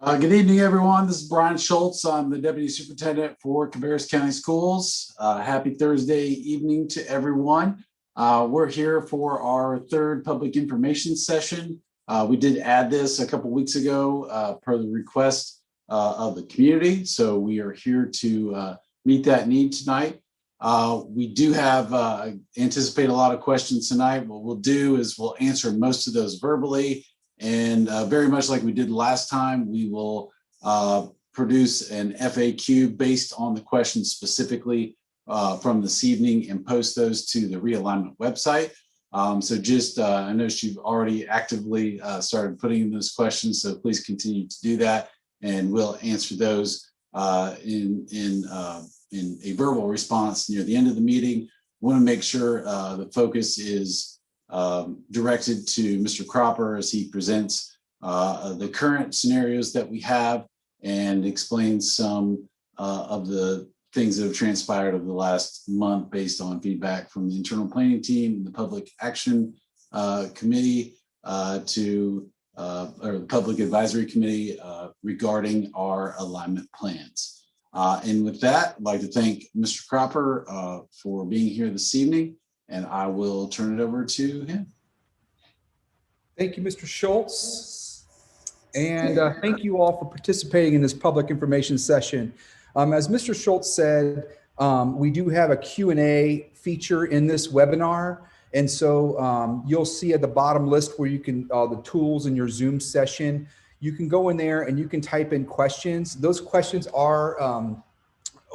Good evening, everyone. This is Brian Schultz. I'm the Deputy Superintendent for Cabarrus County Schools. Happy Thursday evening to everyone. We're here for our third public information session. We did add this a couple weeks ago per the request of the community. So we are here to meet that need tonight. We do have anticipate a lot of questions tonight. What we'll do is we'll answer most of those verbally. And very much like we did last time, we will produce an FAQ based on the questions specifically from this evening and post those to the Realignment website. So just, I know you've already actively started putting in those questions, so please continue to do that. And we'll answer those in a verbal response near the end of the meeting. We want to make sure the focus is directed to Mr. Cropper as he presents the current scenarios that we have and explains some of the things that have transpired over the last month based on feedback from the internal planning team and the public action committee or the public advisory committee regarding our alignment plans. And with that, I'd like to thank Mr. Cropper for being here this evening. And I will turn it over to him. Thank you, Mr. Schultz. And thank you all for participating in this public information session. As Mr. Schultz said, we do have a Q&A feature in this webinar. And so you'll see at the bottom list where you can, the tools in your Zoom session, you can go in there and you can type in questions. Those questions are,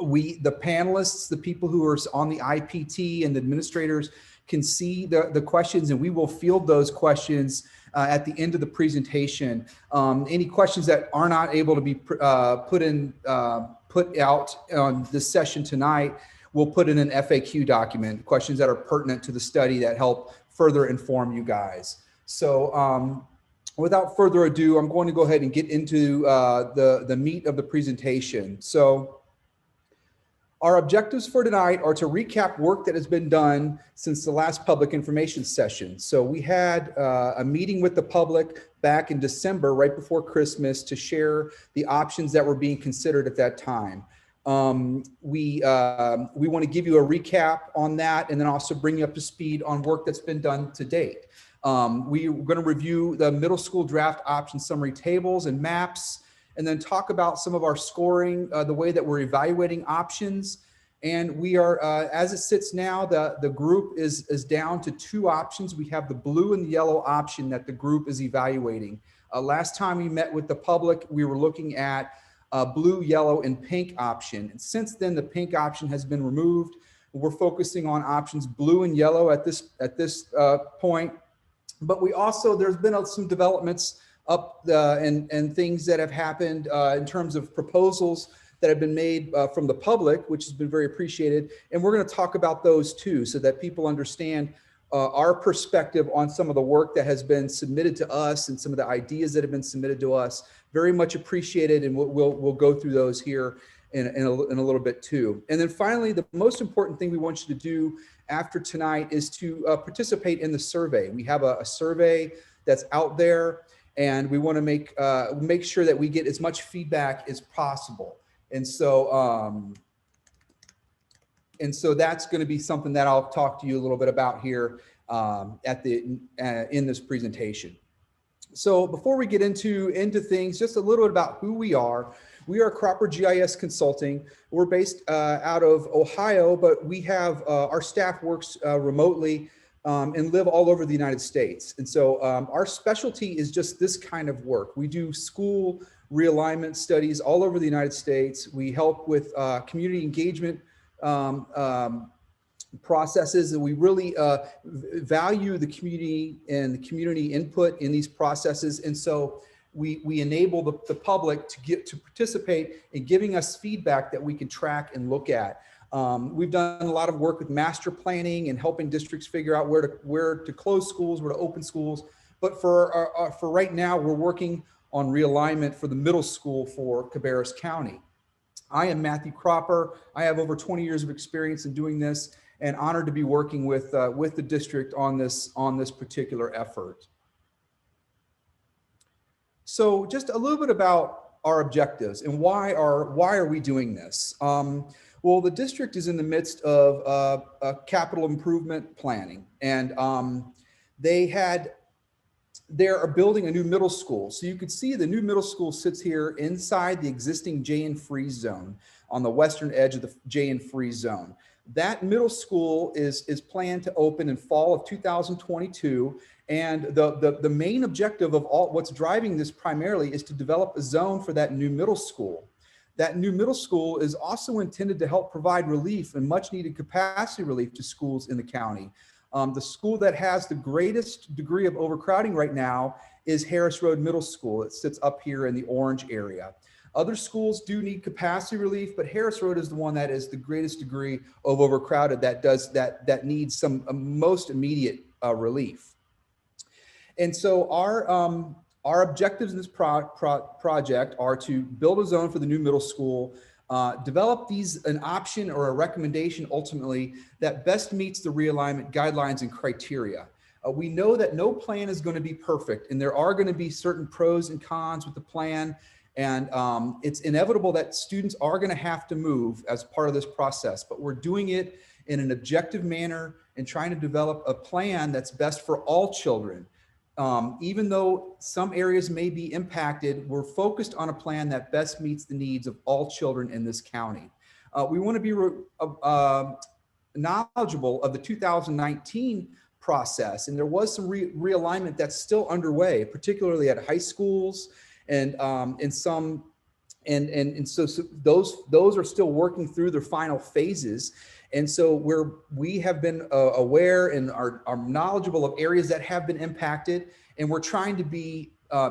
the panelists, the people who are on the IPT and the administrators can see the questions, and we will field those questions at the end of the presentation. Any questions that are not able to be put out on this session tonight, we'll put in an FAQ document, questions that are pertinent to the study that help further inform you guys. So without further ado, I'm going to go ahead and get into the meat of the presentation. So our objectives for tonight are to recap work that has been done since the last public information session. So we had a meeting with the public back in December, right before Christmas, to share the options that were being considered at that time. We want to give you a recap on that and then also bring you up to speed on work that's been done to date. We're going to review the middle school draft option summary tables and maps, and then talk about some of our scoring, the way that we're evaluating options. And we are, as it sits now, the group is down to two options. We have the blue and the yellow option that the group is evaluating. Last time we met with the public, we were looking at blue, yellow, and pink option. And since then, the pink option has been removed. We're focusing on options blue and yellow at this point. But we also, there's been some developments up and things that have happened in terms of proposals that have been made from the public, which has been very appreciated. And we're going to talk about those too, so that people understand our perspective on some of the work that has been submitted to us and some of the ideas that have been submitted to us. Very much appreciated, and we'll go through those here in a little bit too. And then finally, the most important thing we want you to do after tonight is to participate in the survey. We have a survey that's out there, and we want to make sure that we get as much feedback as possible. And so that's going to be something that I'll talk to you a little bit about here in this presentation. So before we get into things, just a little bit about who we are. We are Cropper GIS Consulting. We're based out of Ohio, but we have our staff works remotely and live all over the United States. And so our specialty is just this kind of work. We do school realignment studies all over the United States. We help with community engagement processes, and we really value the community and the community input in these processes. And so we enable the public to participate in giving us feedback that we can track and look at. We've done a lot of work with master planning and helping districts figure out where to close schools, where to open schools. But for right now, we're working on realignment for the middle school for Cabarrus County. I am Matthew Cropper. I have over 20 years of experience in doing this, and honored to be working with the district on this particular effort. So just a little bit about our objectives and why are we doing this? Well, the district is in the midst of a capital improvement planning, and they are building a new middle school. So you could see the new middle school sits here inside the existing J and freeze zone on the western edge of the J and freeze zone. That middle school is planned to open in fall of 2022. And the main objective of all what's driving this primarily is to develop a zone for that new middle school. That new middle school is also intended to help provide relief and much needed capacity relief to schools in the county. The school that has the greatest degree of overcrowding right now is Harris Road Middle School. It sits up here in the orange area. Other schools do need capacity relief, but Harris Road is the one that is the greatest degree of overcrowded that needs some most immediate relief. And so our objectives in this project are to build a zone for the new middle school, develop an option or a recommendation ultimately that best meets the realignment guidelines and criteria. We know that no plan is going to be perfect, and there are going to be certain pros and cons with the plan. And it's inevitable that students are going to have to move as part of this process, but we're doing it in an objective manner and trying to develop a plan that's best for all children. Even though some areas may be impacted, we're focused on a plan that best meets the needs of all children in this county. We want to be knowledgeable of the 2019 process, and there was some realignment that's still underway, particularly at high schools and so those are still working through their final phases. And so we have been aware and are knowledgeable of areas that have been impacted, and we're trying to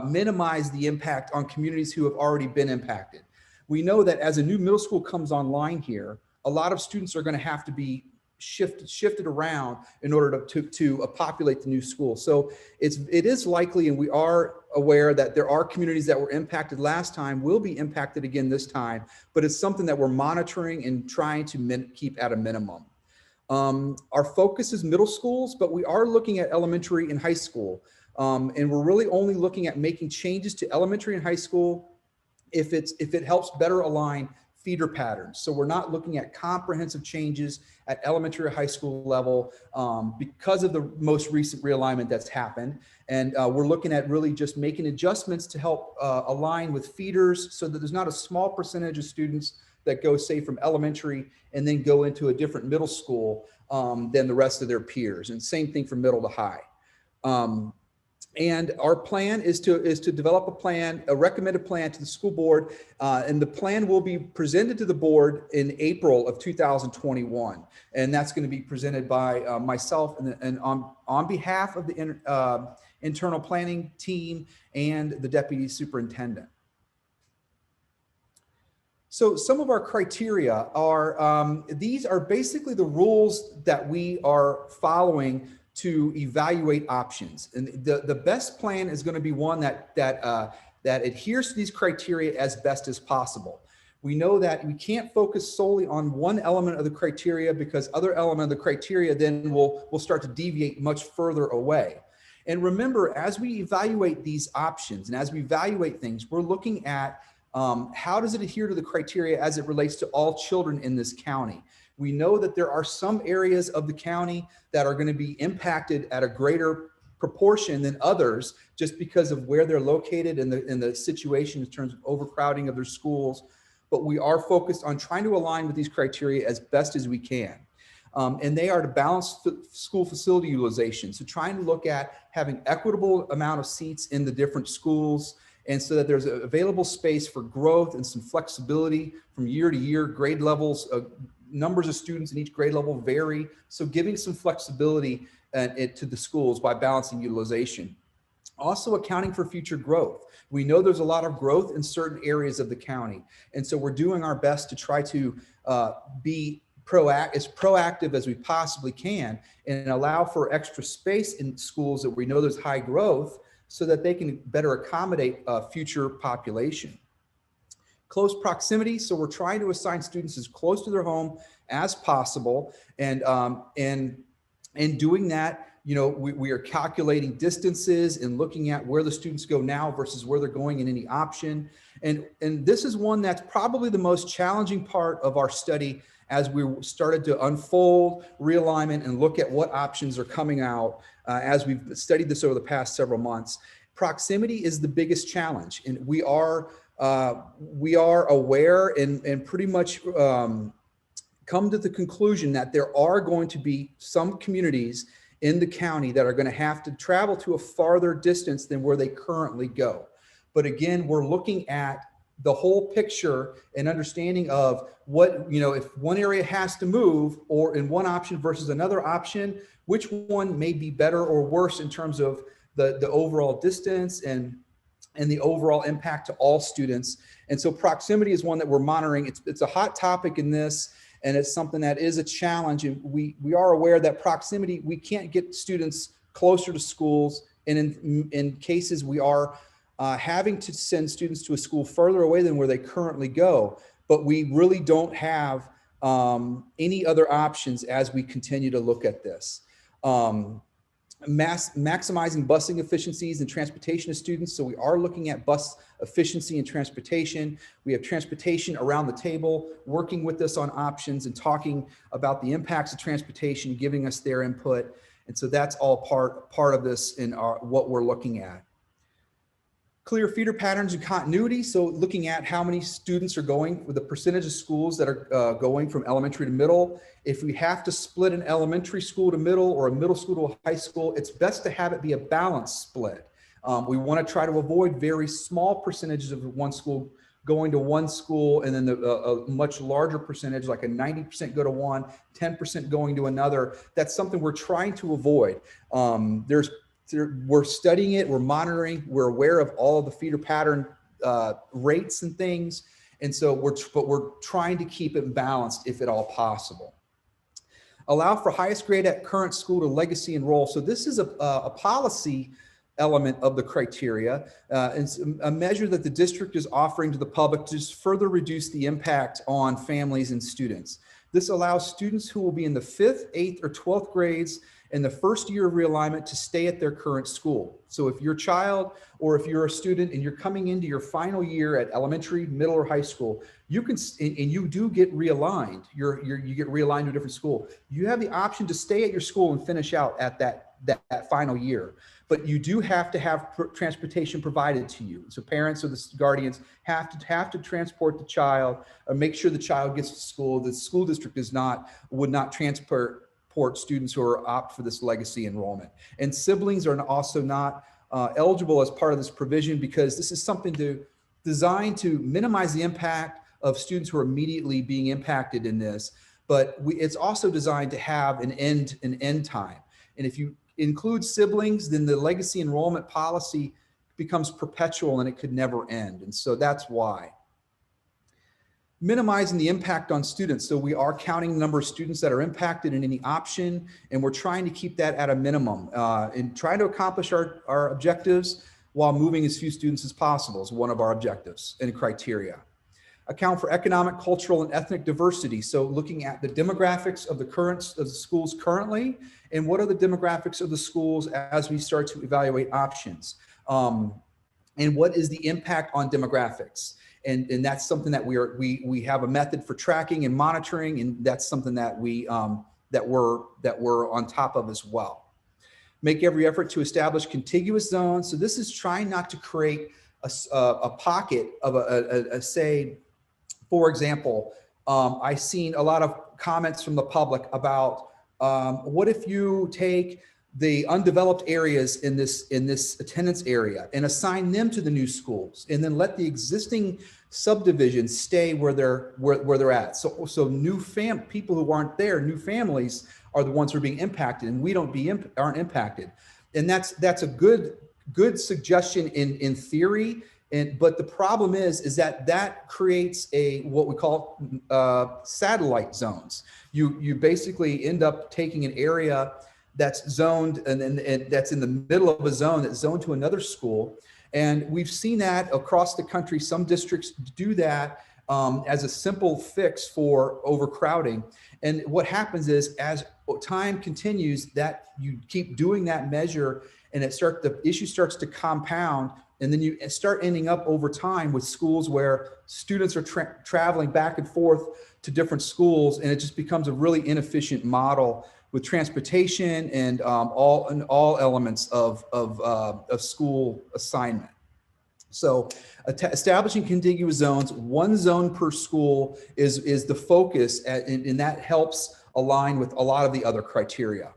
minimize the impact on communities who have already been impacted. We know that as a new middle school comes online here, a lot of students are going to have to be shifted around in order to populate the new school. So it is likely, and we are aware that there are communities that were impacted last time will be impacted again this time, but it's something that we're monitoring and trying to keep at a minimum. Our focus is middle schools, but we are looking at elementary and high school. And we're really only looking at making changes to elementary and high school if it helps better align feeder patterns. So we're not looking at comprehensive changes at elementary or high school level because of the most recent realignment that's happened. And we're looking at really just making adjustments to help align with feeders so that there's not a small percentage of students that go, say, from elementary and then go into a different middle school than the rest of their peers. And same thing for middle to high. And our plan is to develop a recommended plan to the school board, and the plan will be presented to the board in April of 2021. And that's going to be presented by myself and on behalf of the internal planning team and the deputy superintendent. So some of our criteria are, these are basically the rules that we are following to evaluate options. And the best plan is going to be one that adheres to these criteria as best as possible. We know that we can't focus solely on one element of the criteria because other element of the criteria then will start to deviate much further away. And remember, as we evaluate these options and as we evaluate things, we're looking at how does it adhere to the criteria as it relates to all children in this county. We know that there are some areas of the county that are going to be impacted at a greater proportion than others just because of where they're located and the situation in terms of overcrowding of their schools. But we are focused on trying to align with these criteria as best as we can. And they are to balance school facility utilization. So trying to look at having equitable amount of seats in the different schools, and so that there's available space for growth and some flexibility from year to year. Grade levels, numbers of students in each grade level vary. So giving some flexibility to the schools by balancing utilization. Also accounting for future growth. We know there's a lot of growth in certain areas of the county. And so we're doing our best to try to be as proactive as we possibly can and allow for extra space in schools that we know there's high growth so that they can better accommodate future population. Close proximity, so we're trying to assign students as close to their home as possible, and in doing that, we are calculating distances and looking at where the students go now versus where they're going in any option. And this is one that's probably the most challenging part of our study as we started to unfold realignment and look at what options are coming out as we've studied this over the past several months. Proximity is the biggest challenge, and we are aware and pretty much come to the conclusion that there are going to be some communities in the county that are going to have to travel to a farther distance than where they currently go. But again, we're looking at the whole picture and understanding of what, if one area has to move or in one option versus another option, which one may be better or worse in terms of the overall distance and the overall impact to all students. And so proximity is one that we're monitoring. It's a hot topic in this, and it's something that is a challenge. And we are aware that proximity, we can't get students closer to schools. And in cases, we are having to send students to a school further away than where they currently go. But we really don't have any other options as we continue to look at this. Maximizing busing efficiencies and transportation of students. So we are looking at bus efficiency and transportation. We have transportation around the table, working with us on options and talking about the impacts of transportation, giving us their input. And so that's all part of this in what we're looking at. Clear feeder patterns and continuity. So looking at how many students are going with the percentage of schools that are going from elementary to middle. If we have to split an elementary school to middle or a middle school to a high school, it's best to have it be a balanced split. We want to try to avoid very small percentages of one school going to one school and then a much larger percentage, like a 90% go to one, 10% going to another. That's something we're trying to avoid. We're studying it, we're monitoring, we're aware of all of the feeder pattern rates and things. And so we're trying to keep it balanced if at all possible. Allow for highest grade at current school to legacy enroll. So this is a policy element of the criteria. It's a measure that the district is offering to the public to just further reduce the impact on families and students. This allows students who will be in the 5th, 8th, or 12th grades in the first year of realignment to stay at their current school. So if your child or if you're a student and you're coming into your final year at elementary, middle, or high school, you can, and you do get realigned, you get realigned to a different school. You have the option to stay at your school and finish out at that final year. But you do have to have transportation provided to you. So parents or the guardians have to transport the child or make sure the child gets to school. The school district would not transport students who are opt for this legacy enrollment. And siblings are also not eligible as part of this provision because this is something designed to minimize the impact of students who are immediately being impacted in this. But it's also designed to have an end time. And if you include siblings, then the legacy enrollment policy becomes perpetual and it could never end. And so that's why. Minimizing the impact on students. So we are counting the number of students that are impacted in any option, and we're trying to keep that at a minimum and trying to accomplish our objectives while moving as few students as possible is one of our objectives and criteria. Account for economic, cultural, and ethnic diversity. So looking at the demographics of the schools currently, and what are the demographics of the schools as we start to evaluate options. And what is the impact on demographics? And that's something that we have a method for tracking and monitoring, and that's something that we're on top of as well. Make every effort to establish contiguous zones. So this is trying not to create a pocket of say, for example, I've seen a lot of comments from the public about what if you take the undeveloped areas in this attendance area and assign them to the new schools, and then let the existing subdivisions stay where they're at. So new people who aren't there, new families are the ones who are being impacted, and we aren't impacted. And that's a good suggestion in theory. But the problem is that creates what we call satellite zones. You basically end up taking an area that's zoned and that's in the middle of a zone that's zoned to another school. And we've seen that across the country. Some districts do that as a simple fix for overcrowding. And what happens is, as time continues, that you keep doing that measure, and the issue starts to compound, and then you start ending up over time with schools where students are traveling back and forth to different schools, and it just becomes a really inefficient model with transportation and all elements of school assignment. So establishing contiguous zones, one zone per school is the focus, and that helps align with a lot of the other criteria.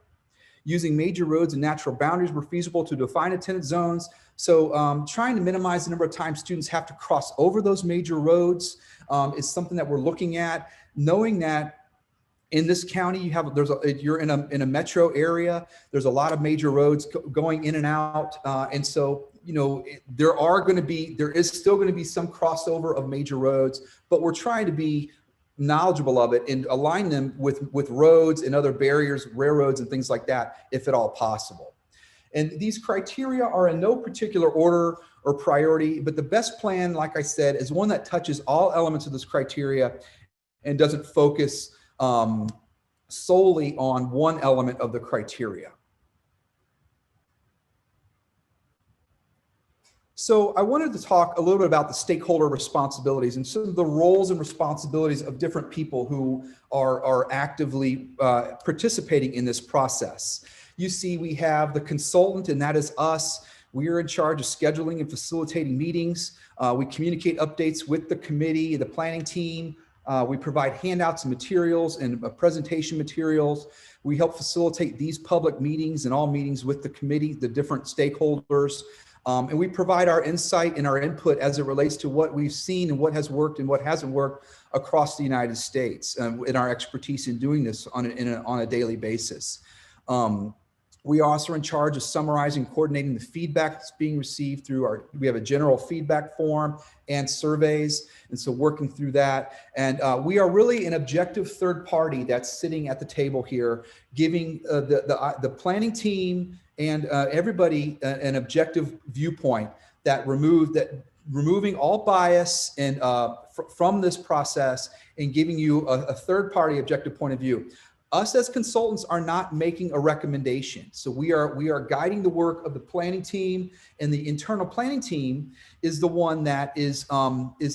Using major roads and natural boundaries where feasible to define attendance zones. So trying to minimize the number of times students have to cross over those major roads is something that we're looking at, knowing that in this county, you're in a metro area. There's a lot of major roads going in and out, and so there is still going to be some crossover of major roads, but we're trying to be knowledgeable of it and align them with roads and other barriers, railroads, and things like that, if at all possible. And these criteria are in no particular order or priority, but the best plan, like I said, is one that touches all elements of this criteria and doesn't focus solely on one element of the criteria. So I wanted to talk a little bit about the stakeholder responsibilities and some of the roles and responsibilities of different people who are actively participating in this process. You see, we have the consultant, and that is us. We are in charge of scheduling and facilitating meetings. We communicate updates with the committee, the planning team. We provide handouts and materials and presentation materials. We help facilitate these public meetings and all meetings with the committee, the different stakeholders. And we provide our insight and our input as it relates to what we've seen and what has worked and what hasn't worked across the United States, in our expertise in doing this on a daily basis. We also are in charge of summarizing, coordinating the feedback that's being received through we have a general feedback form and surveys. And so working through that. And we are really an objective third party that's sitting at the table here, giving the planning team and everybody an objective viewpoint that removing all bias and from this process and giving you a third party objective point of view. Us as consultants are not making a recommendation. So we are guiding the work of the planning team, and the internal planning team is the one that is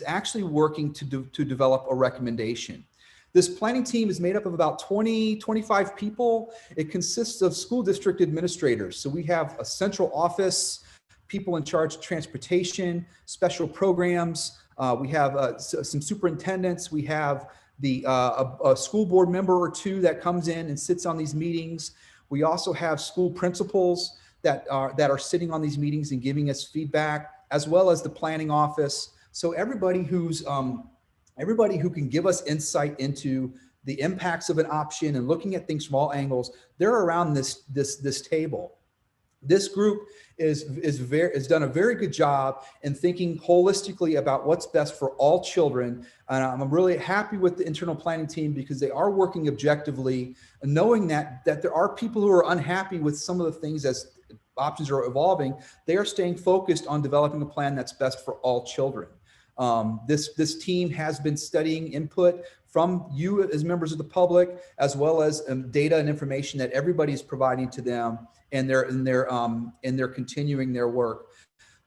actually working to develop a recommendation. This planning team is made up of about 25 people. It consists of school district administrators. So we have a central office, people in charge of transportation, special programs. We have some superintendents. We have a school board member or two that comes in and sits on these meetings. We also have school principals that are sitting on these meetings and giving us feedback, as well as the planning office. So everybody who can give us insight into the impacts of an option and looking at things from all angles, they're around this table. This group has done a very good job in thinking holistically about what's best for all children. And I'm really happy with the internal planning team because they are working objectively, and knowing that there are people who are unhappy with some of the things as options are evolving. They are staying focused on developing a plan that's best for all children. This team has been studying input from you as members of the public, as well as data and information that everybody is providing to them, and they're continuing their work.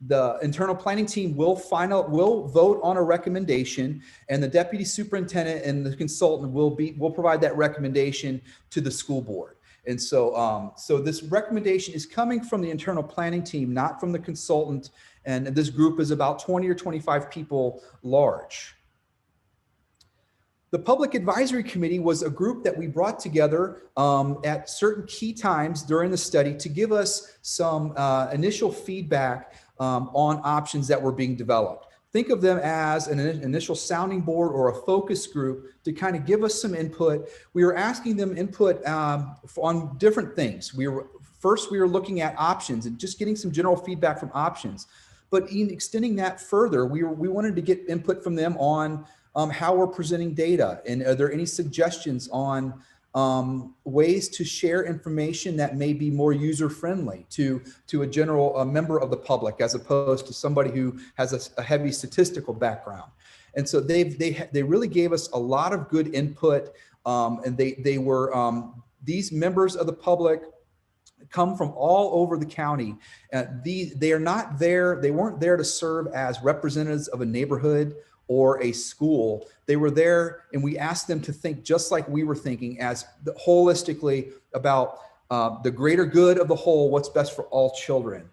The internal planning team will vote on a recommendation, and the deputy superintendent and the consultant will provide that recommendation to the school board. And so this recommendation is coming from the internal planning team, not from the consultant. And this group is about 20 or 25 people large. The Public Advisory Committee was a group that we brought together at certain key times during the study to give us some initial feedback on options that were being developed. Think of them as an initial sounding board or a focus group to kind of give us some input. We were asking them input on different things. We were looking at options and just getting some general feedback from options. But in extending that further, we wanted to get input from them on how we're presenting data, and are there any suggestions on ways to share information that may be more user-friendly to a general member of the public, as opposed to somebody who has a heavy statistical background. And so they really gave us a lot of good input. And they were, these members of the public come from all over the county. They are not there. They weren't there to serve as representatives of a neighborhood or a school. They were there, and we asked them to think just like we were thinking, as holistically about the greater good of the whole, what's best for all children.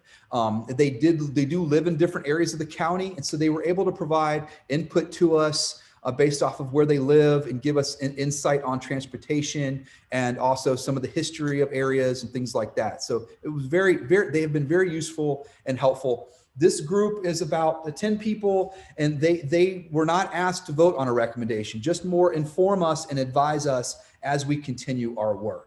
They do live in different areas of the county, and so they were able to provide input to us based off of where they live and give us an insight on transportation and also some of the history of areas and things like that. So it was very, they have been very useful and helpful. This group is about 10 people, and they were not asked to vote on a recommendation, just more inform us and advise us as we continue our work.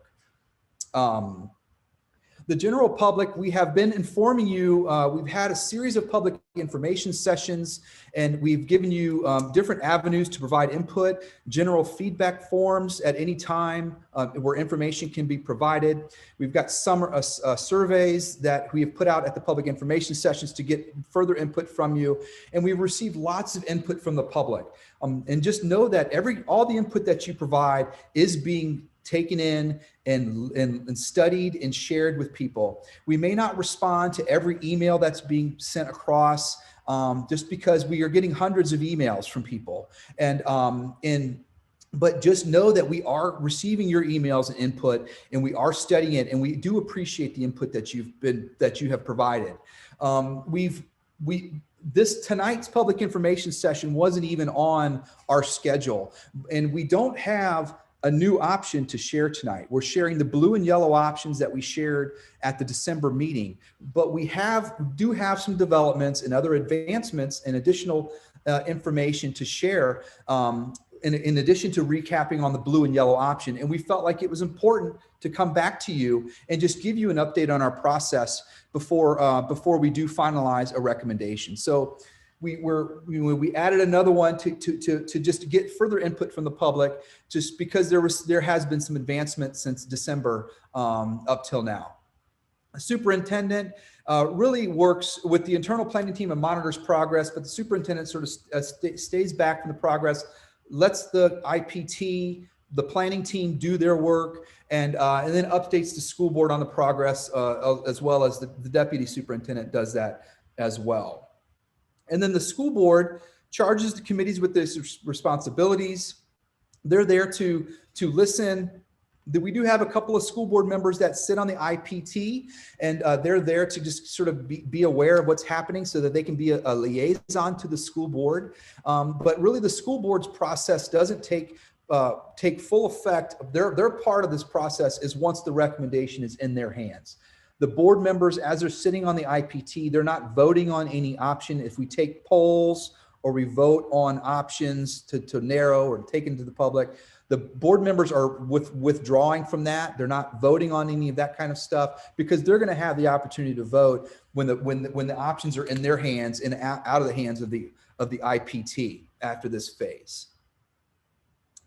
The general public, we have been informing you, we've had a series of public information sessions, and we've given you different avenues to provide input, general feedback forms at any time where information can be provided. We've got some surveys that we have put out at the public information sessions to get further input from you. And we've received lots of input from the public. And just know that all the input that you provide is being taken in and studied and shared with people. We may not respond to every email that's being sent across just because we are getting hundreds of emails from people. But just know that we are receiving your emails and input, and we are studying it, and we do appreciate the input that you have provided. Tonight's public information session wasn't even on our schedule, and we don't have a new option to share tonight. We're sharing the blue and yellow options that we shared at the December meeting, but we do have some developments and other advancements and additional information to share in addition to recapping on the blue and yellow option. And we felt like it was important to come back to you and just give you an update on our process before we do finalize a recommendation. So we added another one to just get further input from the public, just because there has been some advancement since December up till now. A superintendent really works with the internal planning team and monitors progress, but the superintendent sort of stays back from the progress, lets the IPT, the planning team do their work, and then updates the school board on the progress, as well as the deputy superintendent does that as well. And then the school board charges the committees with these responsibilities. They're there to listen. We do have a couple of school board members that sit on the IPT, and they're there to just sort of be aware of what's happening so that they can be a liaison to the school board. But really the school board's process doesn't take full effect. Their part of this process is once the recommendation is in their hands. The board members, as they're sitting on the IPT, they're not voting on any option. If we take polls or we vote on options to narrow or take into the public, the board members are withdrawing from that. They're not voting on any of that kind of stuff, because they're going to have the opportunity to vote when the options are in their hands and out of the hands of the IPT after this phase.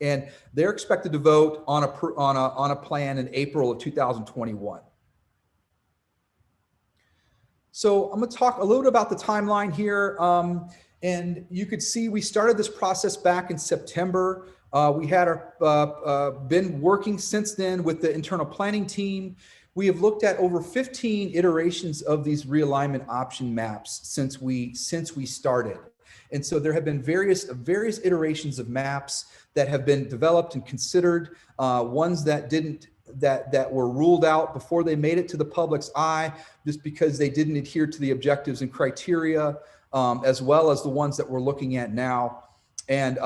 And they're expected to vote on a plan in April of 2021. So I'm going to talk a little bit about the timeline here. And you could see we started this process back in September. We had been working since then with the internal planning team. We have looked at over 15 iterations of these realignment option maps since we started. And so there have been various iterations of maps that have been developed and considered, ones that were ruled out before they made it to the public's eye, just because they didn't adhere to the objectives and criteria, as well as the ones that we're looking at now. And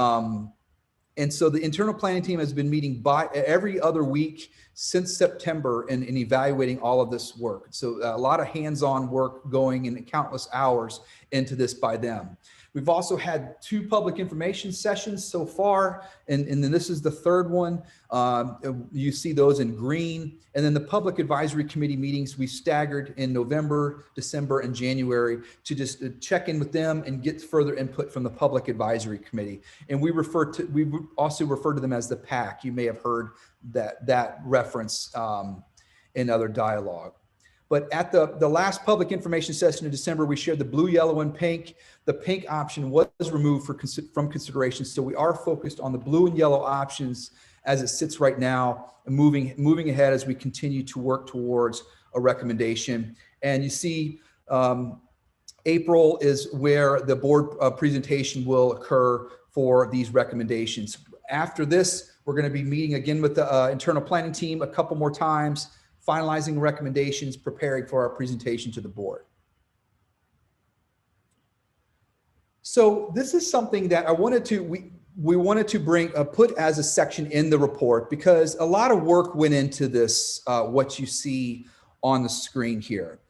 so the internal planning team has been meeting every other week since September and evaluating all of this work. So a lot of hands-on work going and countless hours into this by them. We've also had 2 public information sessions so far, and then this is the third one. You see those in green. And then the public advisory committee meetings we staggered in November, December, and January to just check in with them and get further input from the public advisory committee. And we also refer to them as the PAC. You may have heard that reference in other dialogue. But at the last public information session in December, we shared the blue, yellow, and pink. The pink option was removed from consideration. So we are focused on the blue and yellow options as it sits right now, and moving ahead as we continue to work towards a recommendation. And you see, April is where the board presentation will occur for these recommendations. After this, we're going to be meeting again with the internal planning team a couple more times, finalizing recommendations, preparing for our presentation to the board. So this is something that I wanted to, we wanted to put as a section in the report, because a lot of work went into this, what you see on the screen here.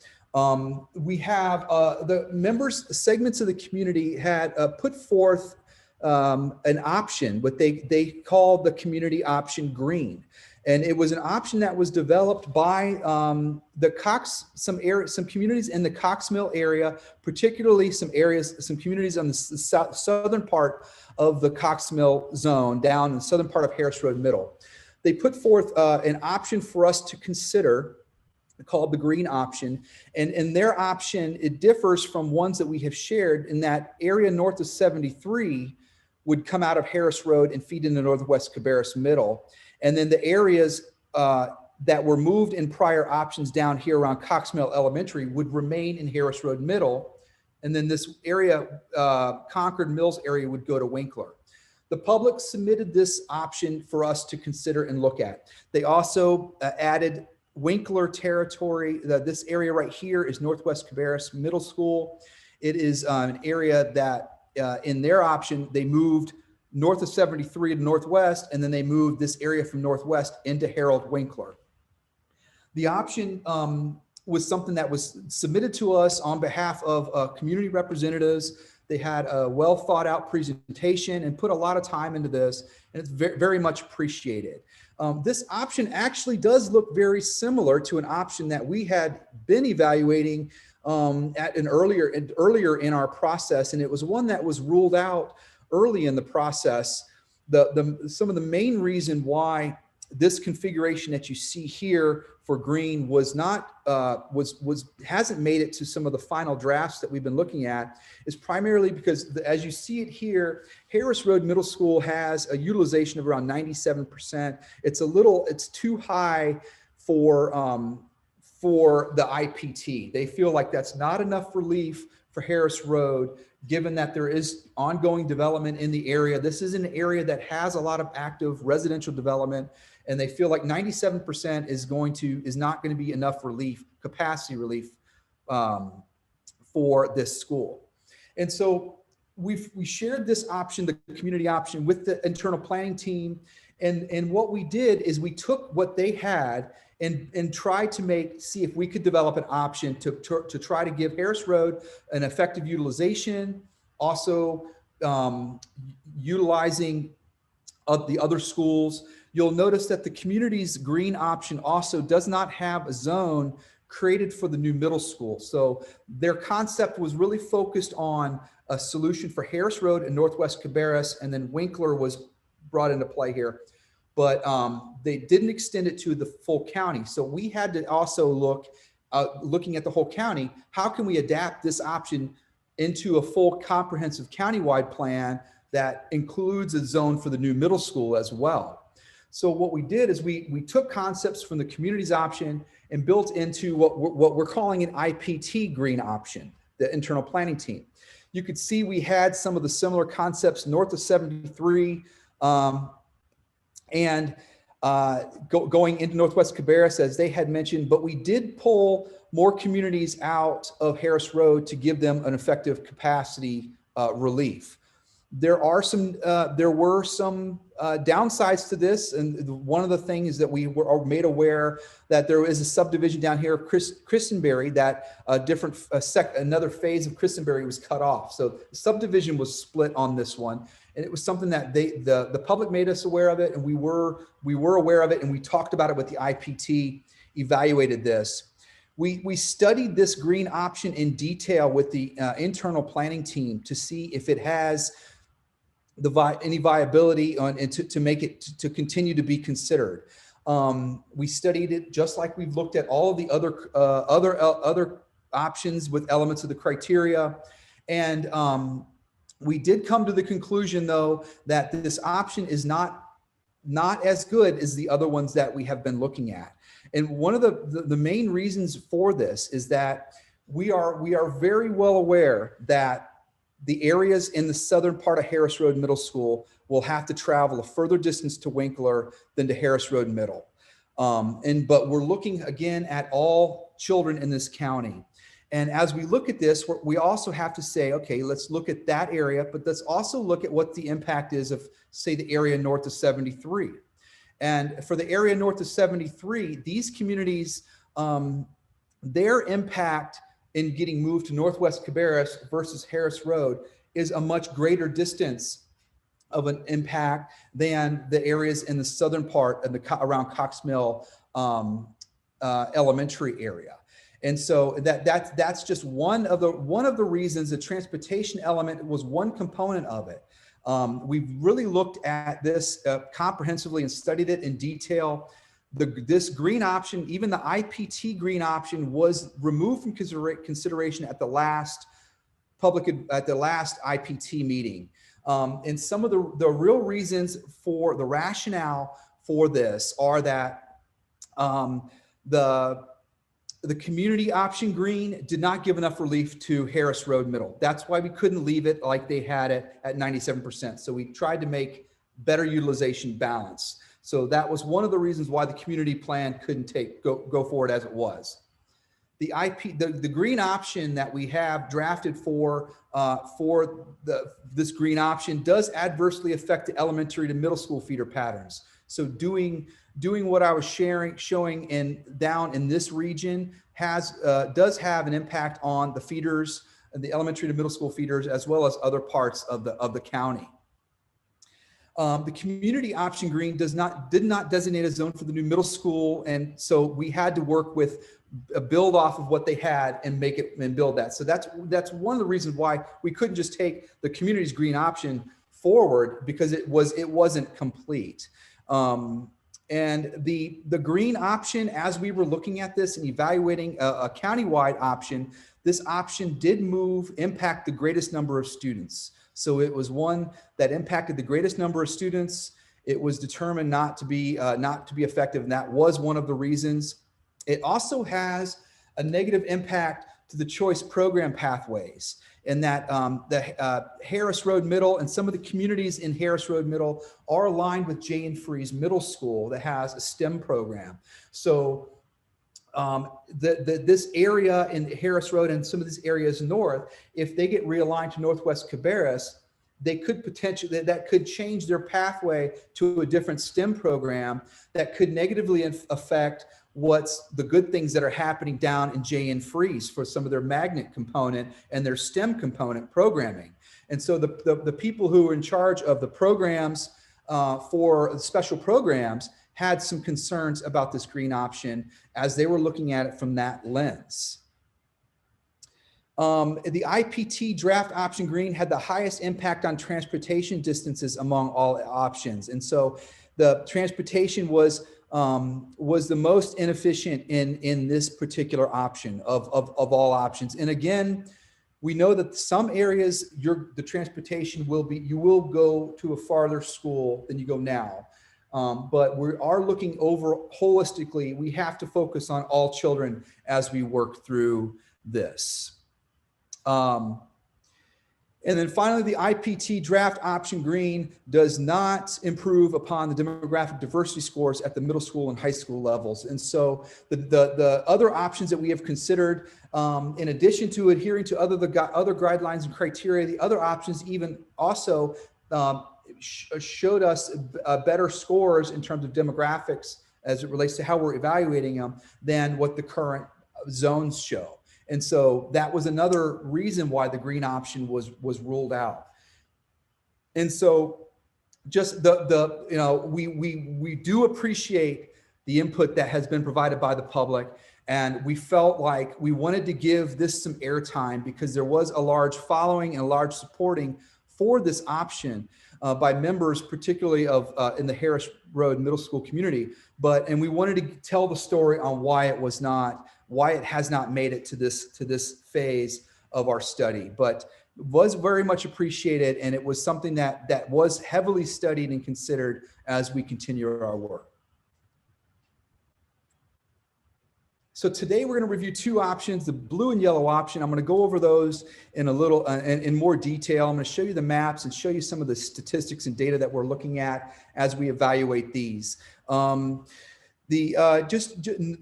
We have the segments of the community had put forth an option, what they called the community option green. And it was an option that was developed by some communities in the Cox Mill area, particularly some communities on the southern part of the Cox Mill zone, down in the southern part of Harris Road Middle. They put forth an option for us to consider called the green option. And in their option, it differs from ones that we have shared, in that area north of 73 would come out of Harris Road and feed into Northwest Cabarrus Middle. And then the areas that were moved in prior options down here around Cox Mill Elementary would remain in Harris Road Middle. And then this area, Concord Mills area, would go to Winkler. The public submitted this option for us to consider and look at. They also added Winkler territory. This area right here is Northwest Cabarrus Middle School. It is an area that in their option, they moved north of 73 to Northwest, and then they moved this area from Northwest into Harold Winkler. The option was something that was submitted to us on behalf of community representatives. They had a well thought out presentation and put a lot of time into this, and it's very, very much appreciated. This option actually does look very similar to an option that we had been evaluating earlier in our process, and it was one that was ruled out early in the process. Some of the main reason why this configuration that you see here for green hasn't made it to some of the final drafts that we've been looking at is primarily because, as you see it here, Harris Road Middle School has a utilization of around 97%. It's too high for the IPT. They feel like that's not enough relief for Harris Road, given that there is ongoing development in the area. This is an area that has a lot of active residential development, and they feel like 97% is not going to be enough capacity relief for this school. And so we shared this option, the community option, with the internal planning team. And what we did is we took what they had and tried to see if we could develop an option to try to give Harris Road an effective utilization, also utilizing of the other schools. You'll notice that the community's green option also does not have a zone created for the new middle school. So their concept was really focused on a solution for Harris Road and Northwest Cabarrus, and then Winkler was brought into play here. But they didn't extend it to the full county. So we had to also looking at the whole county, how can we adapt this option into a full comprehensive countywide plan that includes a zone for the new middle school as well. So what we did is we took concepts from the community's option and built into what we're calling an IPT green option, the internal planning team. You could see we had some of the similar concepts north of 73, and going into Northwest Cabarrus, as they had mentioned, but we did pull more communities out of Harris Road to give them an effective capacity relief. There were some downsides to this, and one of the things that we were made aware that there is a subdivision down here, Christenberry, that another phase of Christenberry was cut off. So the subdivision was split on this one, and it was something that the public made us aware of it, and we were aware of it, and we talked about it with the IPT, evaluated this. We studied this green option in detail with the internal planning team to see if it has any viability on and to make it to continue to be considered. We studied it just like we've looked at all of the other options with elements of the criteria. And we did come to the conclusion, though, that this option is not as good as the other ones that we have been looking at. And one of the main reasons for this is that we are very well aware that the areas in the southern part of Harris Road Middle School will have to travel a further distance to Winkler than to Harris Road Middle. But we're looking again at all children in this county. And as we look at this, we also have to say, okay, let's look at that area, but let's also look at what the impact is of, say, the area north of 73. And for the area north of 73, these communities, their impact in getting moved to Northwest Cabarrus versus Harris Road is a much greater distance of an impact than the areas in the southern part of around Cox Mill elementary area. And so that's just one of the reasons. The transportation element was one component of it. We've really looked at this comprehensively and studied it in detail. This green option, even the IPT green option, was removed from consideration at the last IPT meeting. And some of the real reasons for the rationale for this are that the community option green did not give enough relief to Harris Road Middle. That's why we couldn't leave it like they had it at 97%. So we tried to make better utilization balance. So that was one of the reasons why the community plan couldn't go forward as it was. The green option that we have drafted for this green option does adversely affect the elementary to middle school feeder patterns. So doing what I was showing down in this region does have an impact on the feeders, the elementary to middle school feeders, as well as other parts of the county. The community option green did not designate a zone for the new middle school, and so we had to work with build off of what they had and make it and build that. So that's one of the reasons why we couldn't just take the community's green option forward, because it wasn't complete. And the green option, as we were looking at this and evaluating a countywide option, this option did impact the greatest number of students. So it was one that impacted the greatest number of students. It was determined not to be effective, and that was one of the reasons. It also has a negative impact to the choice program pathways, in that the Harris Road Middle and some of the communities in Harris Road Middle are aligned with Jay and Freeze Middle School that has a STEM program. So this area in Harris Road and some of these areas north, if they get realigned to Northwest Cabarrus, they could potentially, that could change their pathway to a different STEM program that could negatively affect what's the good things that are happening down in Jay and Freeze for some of their magnet component and their STEM component programming. And so the people who are in charge of the programs for special programs had some concerns about this green option as they were looking at it from that lens. The IPT draft option green had the highest impact on transportation distances among all options. And so the transportation was the most inefficient in this particular option of all options. And again, we know that some areas the transportation you will go to a farther school than you go now. But we are looking over holistically. We have to focus on all children as we work through this. And then finally, the IPT draft option green does not improve upon the demographic diversity scores at the middle school and high school levels. And so the other options that we have considered, in addition to adhering to other guidelines and criteria, the other options even also showed us better scores in terms of demographics as it relates to how we're evaluating them than what the current zones show. And so that was another reason why the green option was ruled out. And so just we do appreciate the input that has been provided by the public. And we felt like we wanted to give this some airtime because there was a large following and a large supporting for this option. by members, particularly of in the Harris Road Middle School community. And we wanted to tell the story on why it has not made it to this phase of our study, but was very much appreciated, and it was something that was heavily studied and considered as we continue our work. So today we're going to review two options, the blue and yellow option. I'm going to go over those in a little in more detail. I'm going to show you the maps and show you some of the statistics and data that we're looking at as we evaluate these. The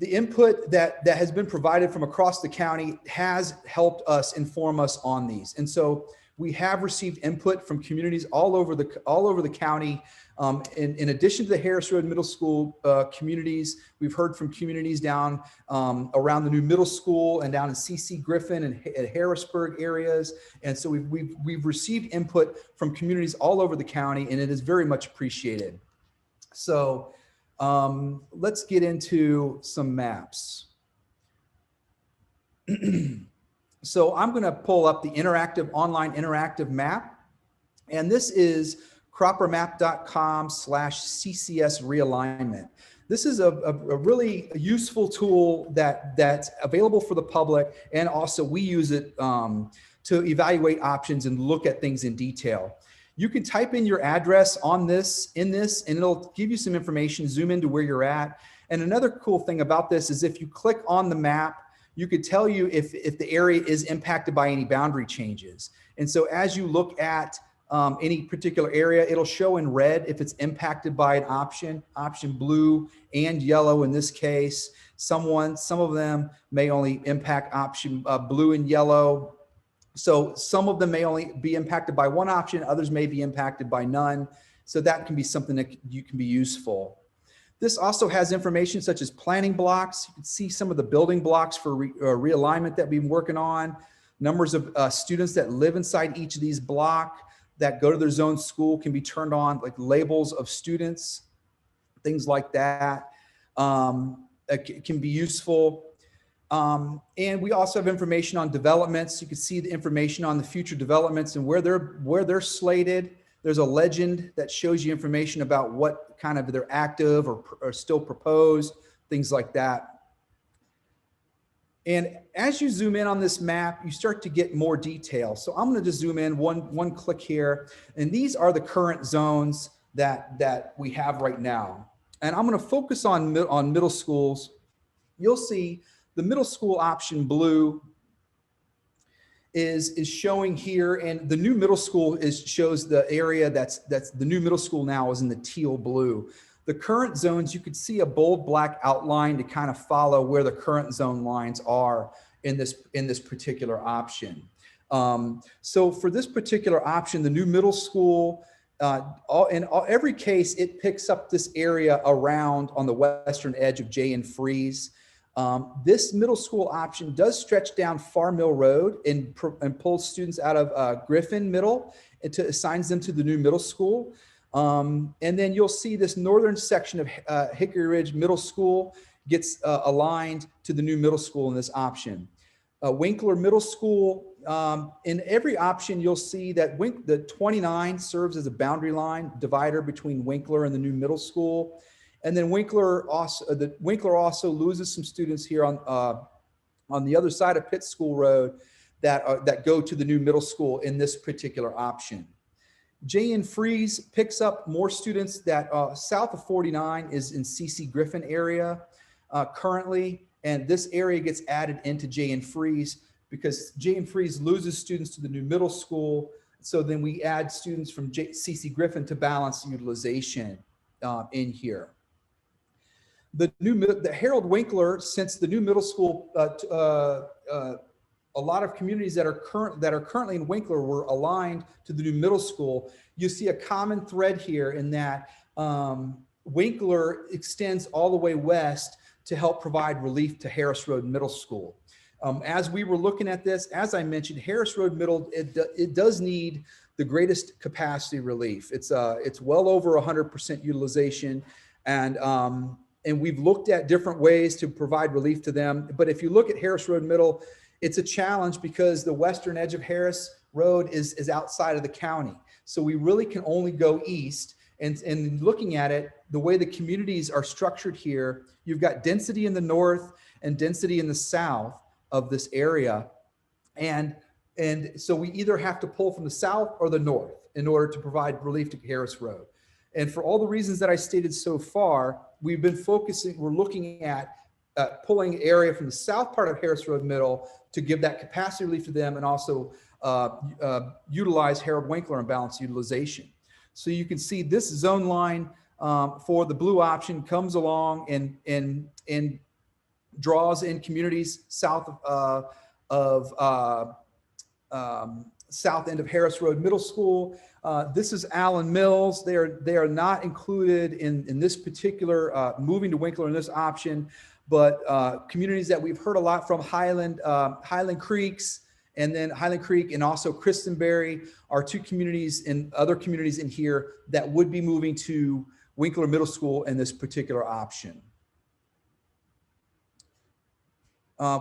input that has been provided from across the county has helped us inform us on these. And so we have received input from communities all over the county. In addition to the Harris Road Middle School communities, we've heard from communities down around the new middle school and down in C.C. Griffin and at Harrisburg areas. And so we've received input from communities all over the county, and it is very much appreciated. So let's get into some maps. So I'm going to pull up the online interactive map, and this is croppermap.com/CCS realignment. This is a really useful tool that's available for the public, and also we use it to evaluate options and look at things in detail. You can type in your address in this, and it'll give you some information, zoom into where you're at. And another cool thing about this is if you click on the map, you could tell you if the area is impacted by any boundary changes. And so as you look at any particular area, it'll show in red if it's impacted by an option blue and yellow in this case. Some of them may only impact option blue and yellow. So some of them may only be impacted by one option, others may be impacted by none. So that can be something that can be useful. This also has information such as planning blocks. You can see some of the building blocks for realignment that we've been working on, numbers of students that live inside each of these blocks that go to their zone school can be turned on, like labels of students, things like that. It can be useful. And we also have information on developments. You can see the information on the future developments and where they're slated. There's a legend that shows you information about what kind of they're active or still proposed, things like that. And as you zoom in on this map, you start to get more detail. So I'm going to just zoom in one click here. And these are the current zones that we have right now. And I'm going to focus on middle schools. You'll see the middle school option blue is showing here, and the new middle school shows the area that's the new middle school now is in the teal blue. The current zones, you could see a bold black outline to kind of follow where the current zone lines are in this particular option. So for this particular option, the new middle school, every case, it picks up this area around on the western edge of Jay and Freeze. This middle school option does stretch down Far Mill Road and pulls students out of Griffin Middle and assigns them to the new middle school. And then you'll see this northern section of Hickory Ridge Middle School gets aligned to the new middle school in this option. Winkler Middle School, in every option, you'll see that the 29 serves as a boundary line divider between Winkler and the new middle school. And then Winkler also loses some students here on the other side of Pitt School Road that go to the new middle school in this particular option. Jay and Freeze picks up more students that south of 49 is in C.C. Griffin area currently, and this area gets added into Jay and Freeze because Jay and Freeze loses students to the new middle school. So then we add students from C.C. Griffin to balance utilization in here. The Harold Winkler, since the new middle school, a lot of communities that are currently in Winkler were aligned to the new middle school. You see a common thread here in that Winkler extends all the way west to help provide relief to Harris Road Middle School. As we were looking at this, as I mentioned, Harris Road Middle, it does need the greatest capacity relief. It's well over 100% utilization, and we've looked at different ways to provide relief to them. But if you look at Harris Road Middle, it's a challenge because the western edge of Harris Road is outside of the county. So we really can only go east. And looking at it, the way the communities are structured here, you've got density in the north and density in the south of this area. And so we either have to pull from the south or the north in order to provide relief to Harris Road. And for all the reasons that I stated so far, we're looking at pulling area from the south part of Harris Road Middle to give that capacity relief to them, and also utilize Harold Winkler and balanced utilization. So you can see this zone line for the blue option comes along and draws in communities south of south end of Harris Road Middle School. This is Allen Mills. They are not included in this particular moving to Winkler in this option, but communities that we've heard a lot from, Highland Creeks, and then Highland Creek and also Christenberry are two communities and other communities in here that would be moving to Winkler Middle School in this particular option.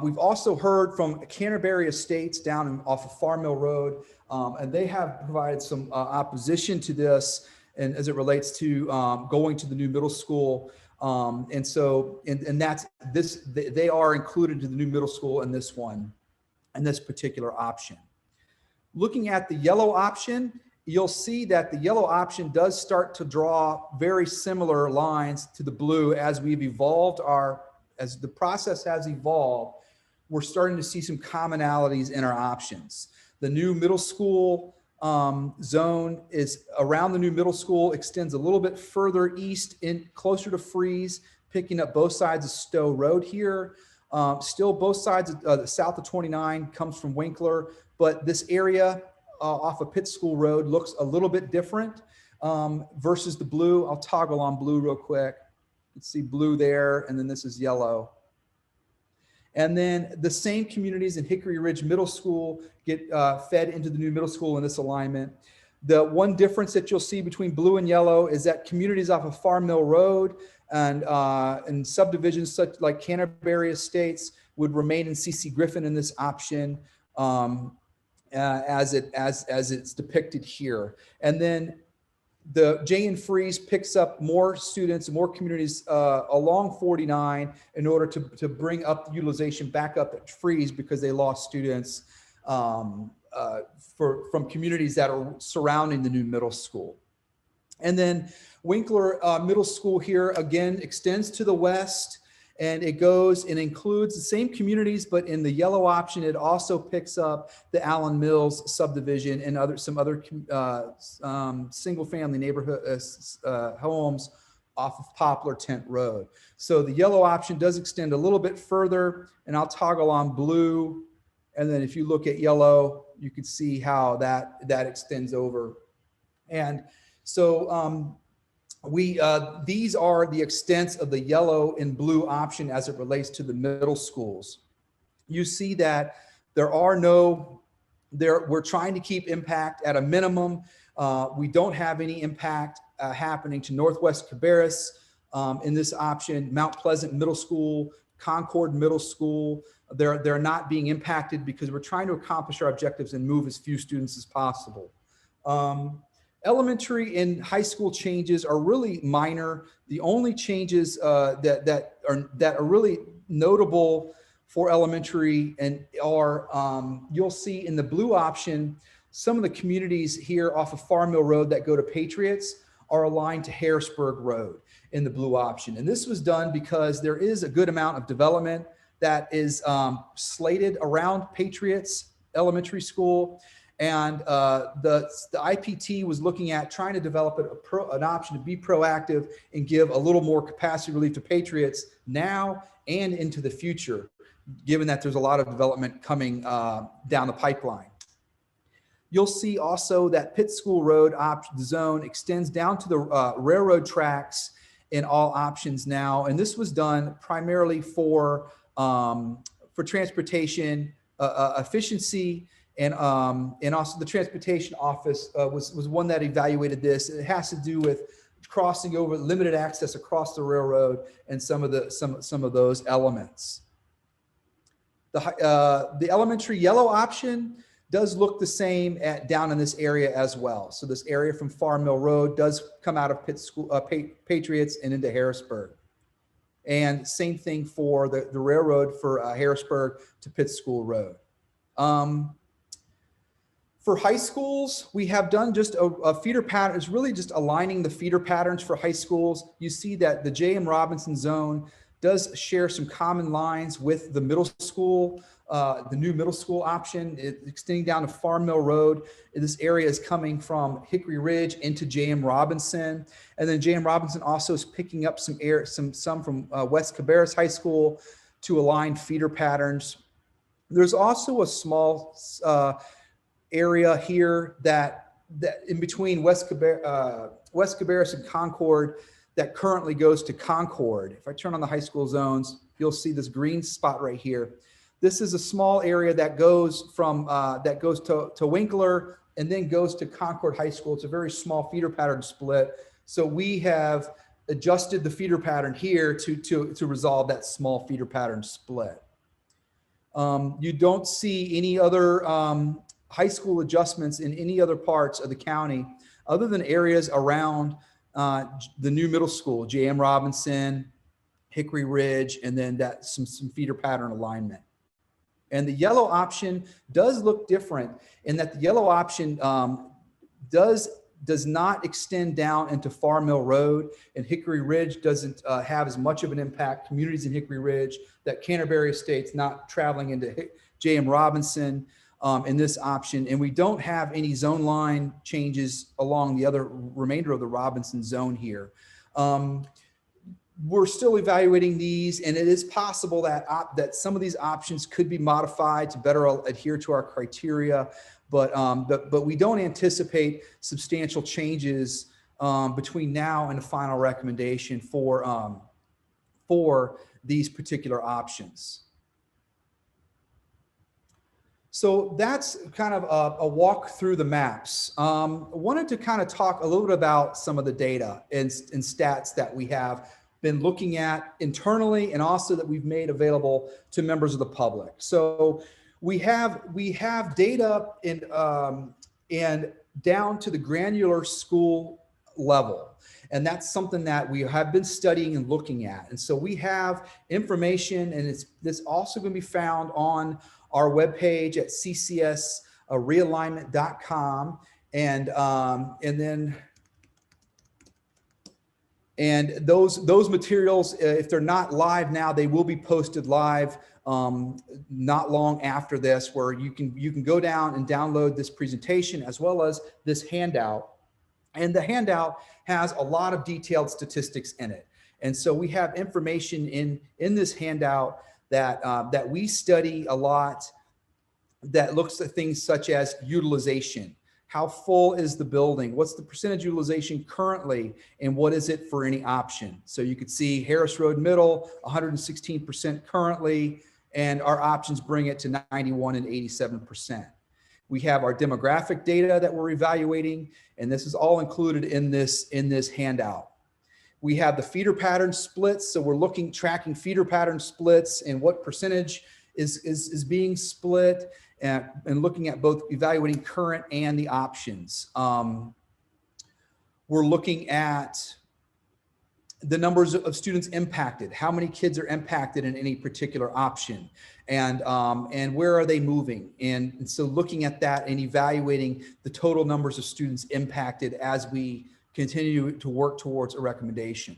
We've also heard from Canterbury Estates down off of Farm Mill Road, and they have provided some opposition to this, and as it relates to going to the new middle school. And that's this, they are included to the new middle school in this one, in this particular option. Looking at the yellow option, you'll see that the yellow option does start to draw very similar lines to the blue as we've evolved as the process has evolved. We're starting to see some commonalities in our options. The new middle school zone is around the new middle school, extends a little bit further east in closer to Freeze, picking up both sides of Stowe Road here. Still both sides of south of 29 comes from Winkler, but this area off of Pitt School Road looks a little bit different versus the blue. I'll toggle on blue real quick. Let's see blue there, and then this is yellow. And then the same communities in Hickory Ridge Middle School get fed into the new middle school in this alignment. The one difference that you'll see between blue and yellow is that communities off of Farm Mill Road and subdivisions such like Canterbury Estates would remain in CC Griffin in this option as it's depicted here. And then the Jay and Freeze picks up more students and more communities along 49 in order to bring up the utilization back up at Freeze, because they lost students from communities that are surrounding the new middle school. And then Winkler Middle School here again extends to the west, and it goes and includes the same communities, but in the yellow option, it also picks up the Allen Mills subdivision and some other single family neighborhood homes off of Poplar Tent Road. So the yellow option does extend a little bit further, and I'll toggle on blue. And then if you look at yellow, you can see how that extends over. And so these are the extents of the yellow and blue option as it relates to the middle schools. You see that we're trying to keep impact at a minimum. We don't have any impact happening to Northwest Cabarrus in this option. Mount Pleasant Middle School, Concord Middle School, they're not being impacted because we're trying to accomplish our objectives and move as few students as possible. Elementary and high school changes are really minor. The only changes that are really notable for elementary and you'll see in the blue option, some of the communities here off of Farm Mill Road that go to Patriots are aligned to Harrisburg Road in the blue option. And this was done because there is a good amount of development that is slated around Patriots Elementary School. And the IPT was looking at trying to develop an option to be proactive and give a little more capacity relief to Patriots now and into the future, given that there's a lot of development coming down the pipeline. You'll see also that Pitt School Road zone extends down to the railroad tracks in all options now. And this was done primarily for transportation efficiency. And also the transportation office was one that evaluated this. It has to do with crossing over limited access across the railroad and some of those elements. The elementary yellow option does look the same down in this area as well. So this area from Farm Mill Road does come out of Patriots and into Harrisburg. And same thing for the railroad for Harrisburg to Pitt School Road. For high schools, we have done just a feeder pattern. It's really just aligning the feeder patterns for high schools. You see that the J.M. Robinson zone does share some common lines with the middle school, the new middle school option, extending down to Farm Mill Road. This area is coming from Hickory Ridge into J.M. Robinson. And then J.M. Robinson also is picking up some from West Cabarrus High School to align feeder patterns. There's also a small area here that in between West Cabarrus and Concord that currently goes to Concord. If I turn on the high school zones, you'll see this green spot right here. This is a small area that goes from to Winkler and then goes to Concord High School. It's a very small feeder pattern split. So we have adjusted the feeder pattern here to resolve that small feeder pattern split. You don't see any other high school adjustments in any other parts of the county other than areas around the new middle school, J.M. Robinson, Hickory Ridge, and then that some feeder pattern alignment. And the yellow option does look different in that the yellow option does not extend down into Farm Mill Road, and Hickory Ridge doesn't have as much of an impact. Communities in Hickory Ridge, that Canterbury Estate's not traveling into J.M. Robinson in this option, and we don't have any zone line changes along the other remainder of the Robinson zone here. We're still evaluating these, and it is possible that some of these options could be modified to better adhere to our criteria, but we don't anticipate substantial changes between now and the final recommendation for these particular options. So that's kind of a walk through the maps. I wanted to kind of talk a little bit about some of the data and stats that we have been looking at internally and also that we've made available to members of the public. So we have data and down to the granular school level. And that's something that we have been studying and looking at. And so we have information, and it's also going to be found on our webpage at ccsrealignment.com. And those materials, if they're not live now, they will be posted live not long after this, where you can go down and download this presentation as well as this handout. And the handout has a lot of detailed statistics in it. And so we have information in this handout that we study a lot, that looks at things such as utilization. How full is the building? What's the percentage utilization currently? And what is it for any option? So you could see Harris Road Middle, 116% currently, and our options bring it to 91 and 87%. We have our demographic data that we're evaluating, and this is all included in this handout. We have the feeder pattern splits. So we're tracking feeder pattern splits and what percentage is being split, and looking at both evaluating current and the options. We're looking at the numbers of students impacted, how many kids are impacted in any particular option, and where are they moving? And so looking at that and evaluating the total numbers of students impacted as we continue to work towards a recommendation.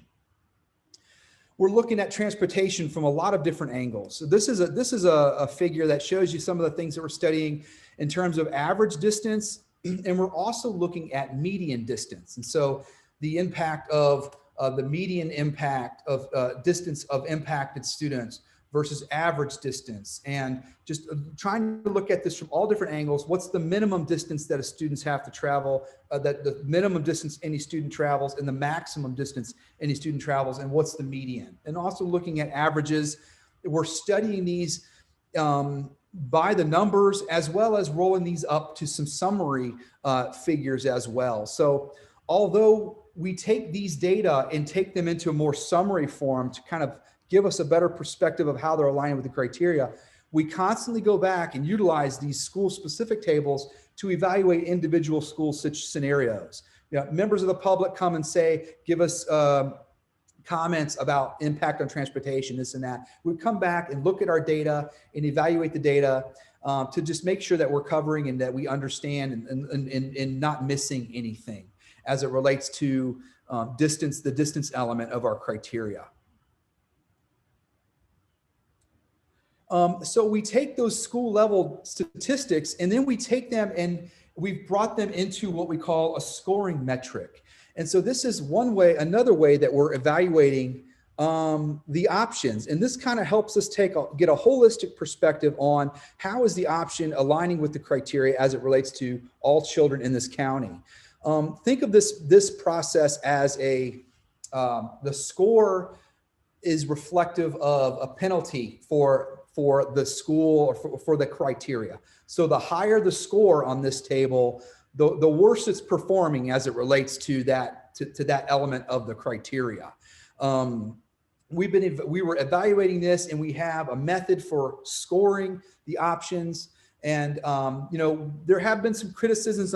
We're looking at transportation from a lot of different angles. So this is a figure that shows you some of the things that we're studying in terms of average distance, and we're also looking at median distance. And so the impact of the median impact of distance of impacted students versus average distance, and just trying to look at this from all different angles. What's the minimum distance that students have to travel, that the minimum distance any student travels, and the maximum distance any student travels, and what's the median? And also looking at averages. We're studying these by the numbers, as well as rolling these up to some summary figures as well. So although we take these data and take them into a more summary form to kind of give us a better perspective of how they're aligning with the criteria, We constantly go back and utilize these school-specific tables to evaluate individual school scenarios. Members of the public come and say, give us comments about impact on transportation, this and that. We come back and look at our data and evaluate the data to just make sure that we're covering and that we understand and not missing anything as it relates to the distance element of our criteria. So we take those school level statistics and then we take them and we've brought them into what we call a scoring metric. And so this is another way that we're evaluating the options. And this kind of helps us get a holistic perspective on how is the option aligning with the criteria as it relates to all children in this county. Think of this process as the score is reflective of a penalty for the school or for the criteria. So the higher the score on this table, the worse it's performing as it relates to that element of the criteria. We were evaluating this, and we have a method for scoring the options. And there have been some criticisms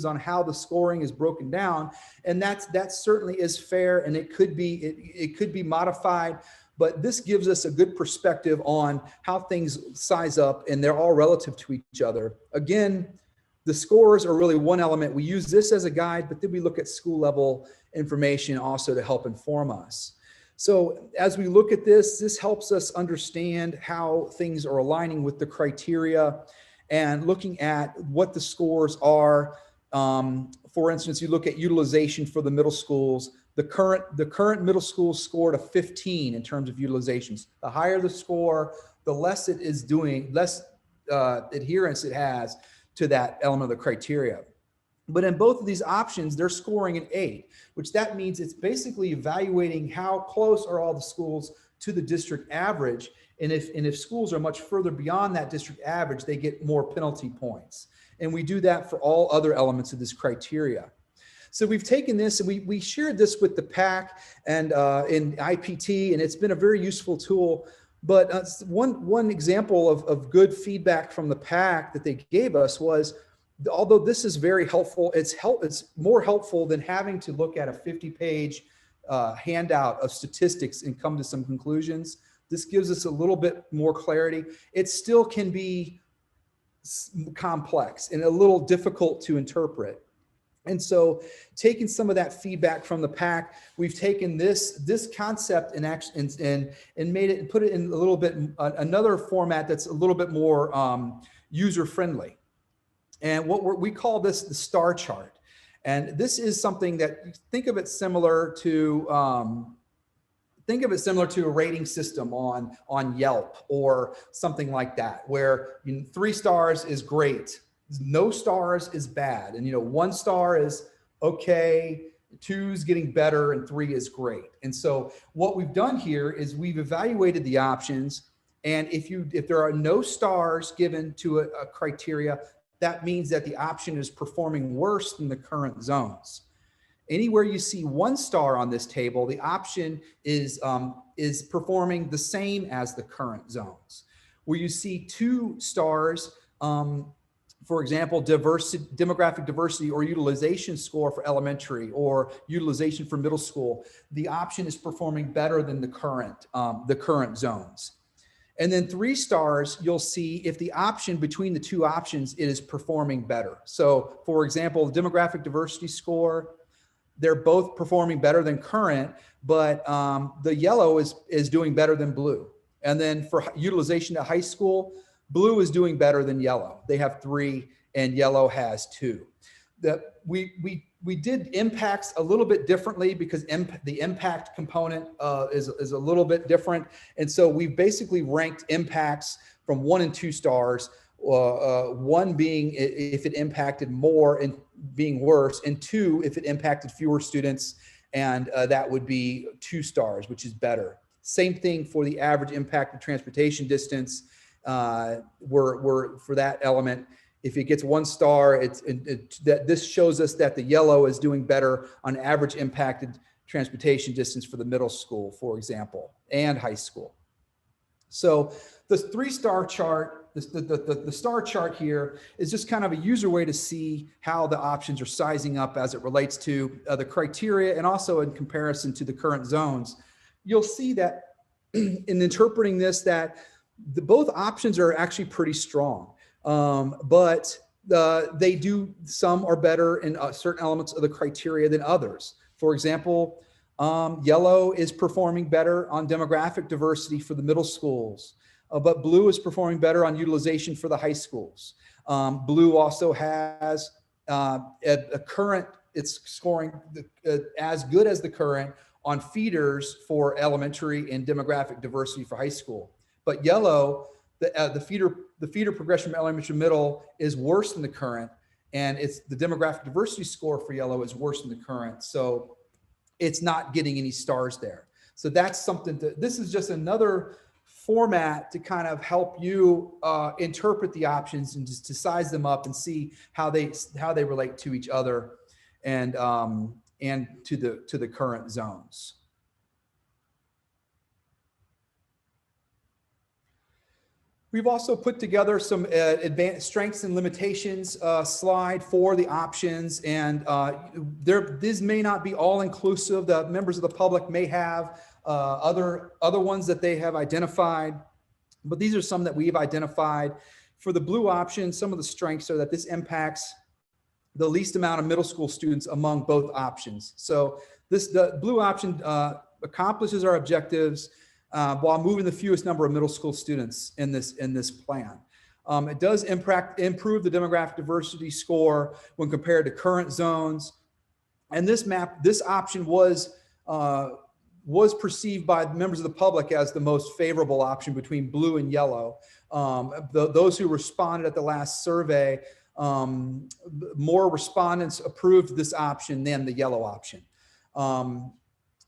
on how the scoring is broken down, and that certainly is fair, and it could be modified. But this gives us a good perspective on how things size up, and they're all relative to each other. Again, the scores are really one element. We use this as a guide, but then we look at school level information also to help inform us. So as we look at this helps us understand how things are aligning with the criteria and looking at what the scores are. For instance, you look at utilization for the middle schools. The current middle school scored a 15 in terms of utilizations. The higher the score, the less it is doing, less adherence it has to that element of the criteria. But in both of these options, they're scoring an 8, which that means it's basically evaluating how close are all the schools to the district average. And if schools are much further beyond that district average, they get more penalty points. And we do that for all other elements of this criteria. So we've taken this and we shared this with the PAC and in IPT, and it's been a very useful tool. But one example of good feedback from the PAC that they gave us was, although this is very helpful, it's more helpful than having to look at a 50-page handout of statistics and come to some conclusions. This gives us a little bit more clarity. It still can be complex and a little difficult to interpret. And so taking some of that feedback from the PAC, we've taken this concept and made it and put it in a little bit, another format that's a little bit more user-friendly. And we call this the star chart. And this is something that, think of it similar to a rating system on Yelp or something like that, where 3 stars is great, no stars is bad, and 1 star is okay, 2 is getting better, and 3 is great. And so what we've done here is we've evaluated the options, and if there are no stars given to a criteria, that means that the option is performing worse than the current zones. Anywhere you see 1 star on this table, the option is performing the same as the current zones. Where you see 2 stars, for example, demographic diversity or utilization score for elementary or utilization for middle school, the option is performing better than the current zones. And then 3 stars, you'll see if the option between the 2 options, it is performing better. So for example, the demographic diversity score, they're both performing better than current, but the yellow is doing better than blue. And then for utilization at high school, blue is doing better than yellow. They have 3 and yellow has 2. We did impacts a little bit differently because the impact component is a little bit different. And so we basically ranked impacts from 1 and 2 stars, 1 being if it impacted more and being worse, and 2 if it impacted fewer students, and that would be 2 stars, which is better. Same thing for the average impact of transportation distance. For that element, if it gets 1 star, this shows us that the yellow is doing better on average impacted transportation distance for the middle school, for example, and high school. So the 3-star chart, the star chart here is just kind of a user way to see how the options are sizing up as it relates to the criteria and also in comparison to the current zones. You'll see that in interpreting this, that both options are actually pretty strong, but they do, some are better in certain elements of the criteria than others. For example, yellow is performing better on demographic diversity for the middle schools, but blue is performing better on utilization for the high schools. Blue also has a current, it's scoring as good as the current on feeders for elementary and demographic diversity for high school. But yellow, the feeder progression from elementary to middle is worse than the current, and it's the demographic diversity score for yellow is worse than the current. So it's not getting any stars there. So that's something this is just another format to kind of help you interpret the options and just to size them up and see how they relate to each other and to the current zones. We've also put together some advanced strengths and limitations slide for the options, and this may not be all inclusive. The members of the public may have other ones that they have identified, but these are some that we've identified. For the blue option, some of the strengths are that this impacts the least amount of middle school students among both options. So the blue option accomplishes our objectives while moving the fewest number of middle school students in this plan. It does improve the demographic diversity score when compared to current zones. And this option was perceived by members of the public as the most favorable option between blue and yellow. Those who responded at the last survey, more respondents approved this option than the yellow option.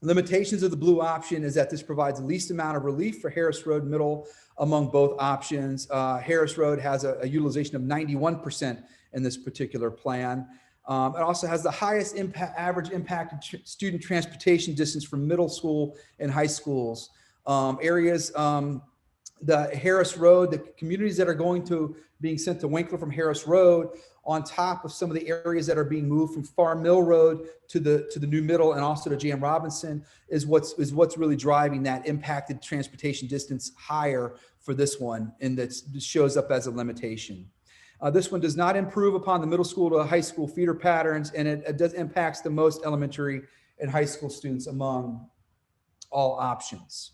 Limitations of the blue option is that this provides the least amount of relief for Harris Road Middle among both options. Harris Road has a utilization of 91% in this particular plan. It also has the highest average impacted student transportation distance from middle school and high schools. Areas, the Harris Road, the communities that are being sent to Winkler from Harris Road, on top of some of the areas that are being moved from Farm Mill Road to the new middle and also to J.M. Robinson is what's really driving that impacted transportation distance higher for this one, and that shows up as a limitation. This one does not improve upon the middle school to high school feeder patterns, and it does impacts the most elementary and high school students among all options.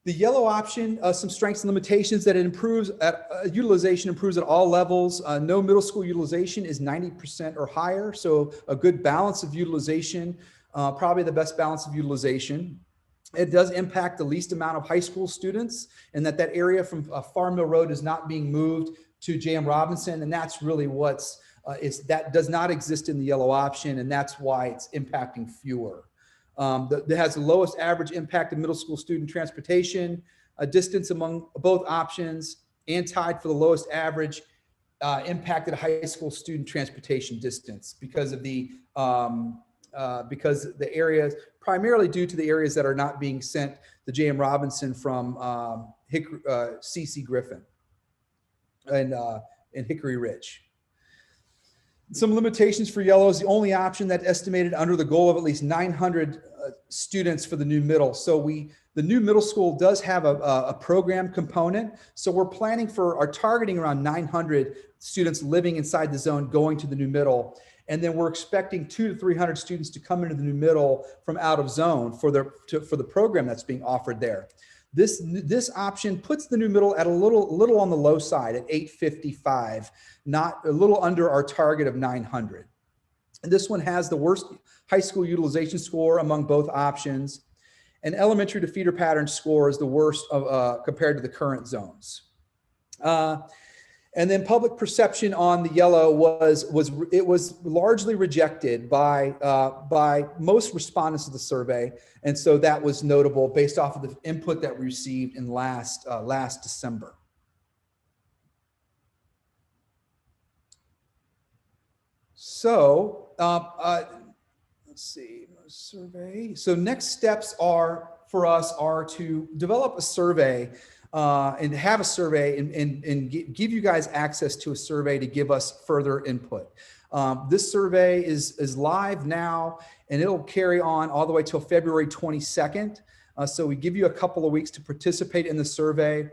The yellow option, some strengths and limitations that it improves at utilization improves at all levels. No middle school utilization is 90% or higher. So a good balance of utilization, probably the best balance of utilization. It does impact the least amount of high school students, and that area from Farm Mill Road is not being moved to J.M. Robinson. And that's really that does not exist in the yellow option. And that's why it's impacting fewer. That has the lowest average impact of middle school student transportation, a distance among both options, and tied for the lowest average impacted high school student transportation distance because of the areas, primarily due to the areas that are not being sent to J.M. Robinson from C.C. Griffin and Hickory Ridge. Some limitations for yellow is the only option that's estimated under the goal of at least 900 students for the new middle. So the new middle school does have a program component. So we're targeting around 900 students living inside the zone going to the new middle. And then we're expecting 200 to 300 students to come into the new middle from out of zone for the program that's being offered there. This option puts the new middle at a little on the low side at 855, not a little under our target of 900. And this one has the worst high school utilization score among both options, and elementary to feeder pattern score is the worst compared to the current zones. And then public perception on the yellow was largely rejected by most respondents of the survey, and so that was notable based off of the input that we received in last December. So let's see, survey. So next steps are for us are to develop a survey and have a survey and give you guys access to a survey to give us further input. This survey is live now, and it'll carry on all the way till February 22nd. So we give you a couple of weeks to participate in the survey.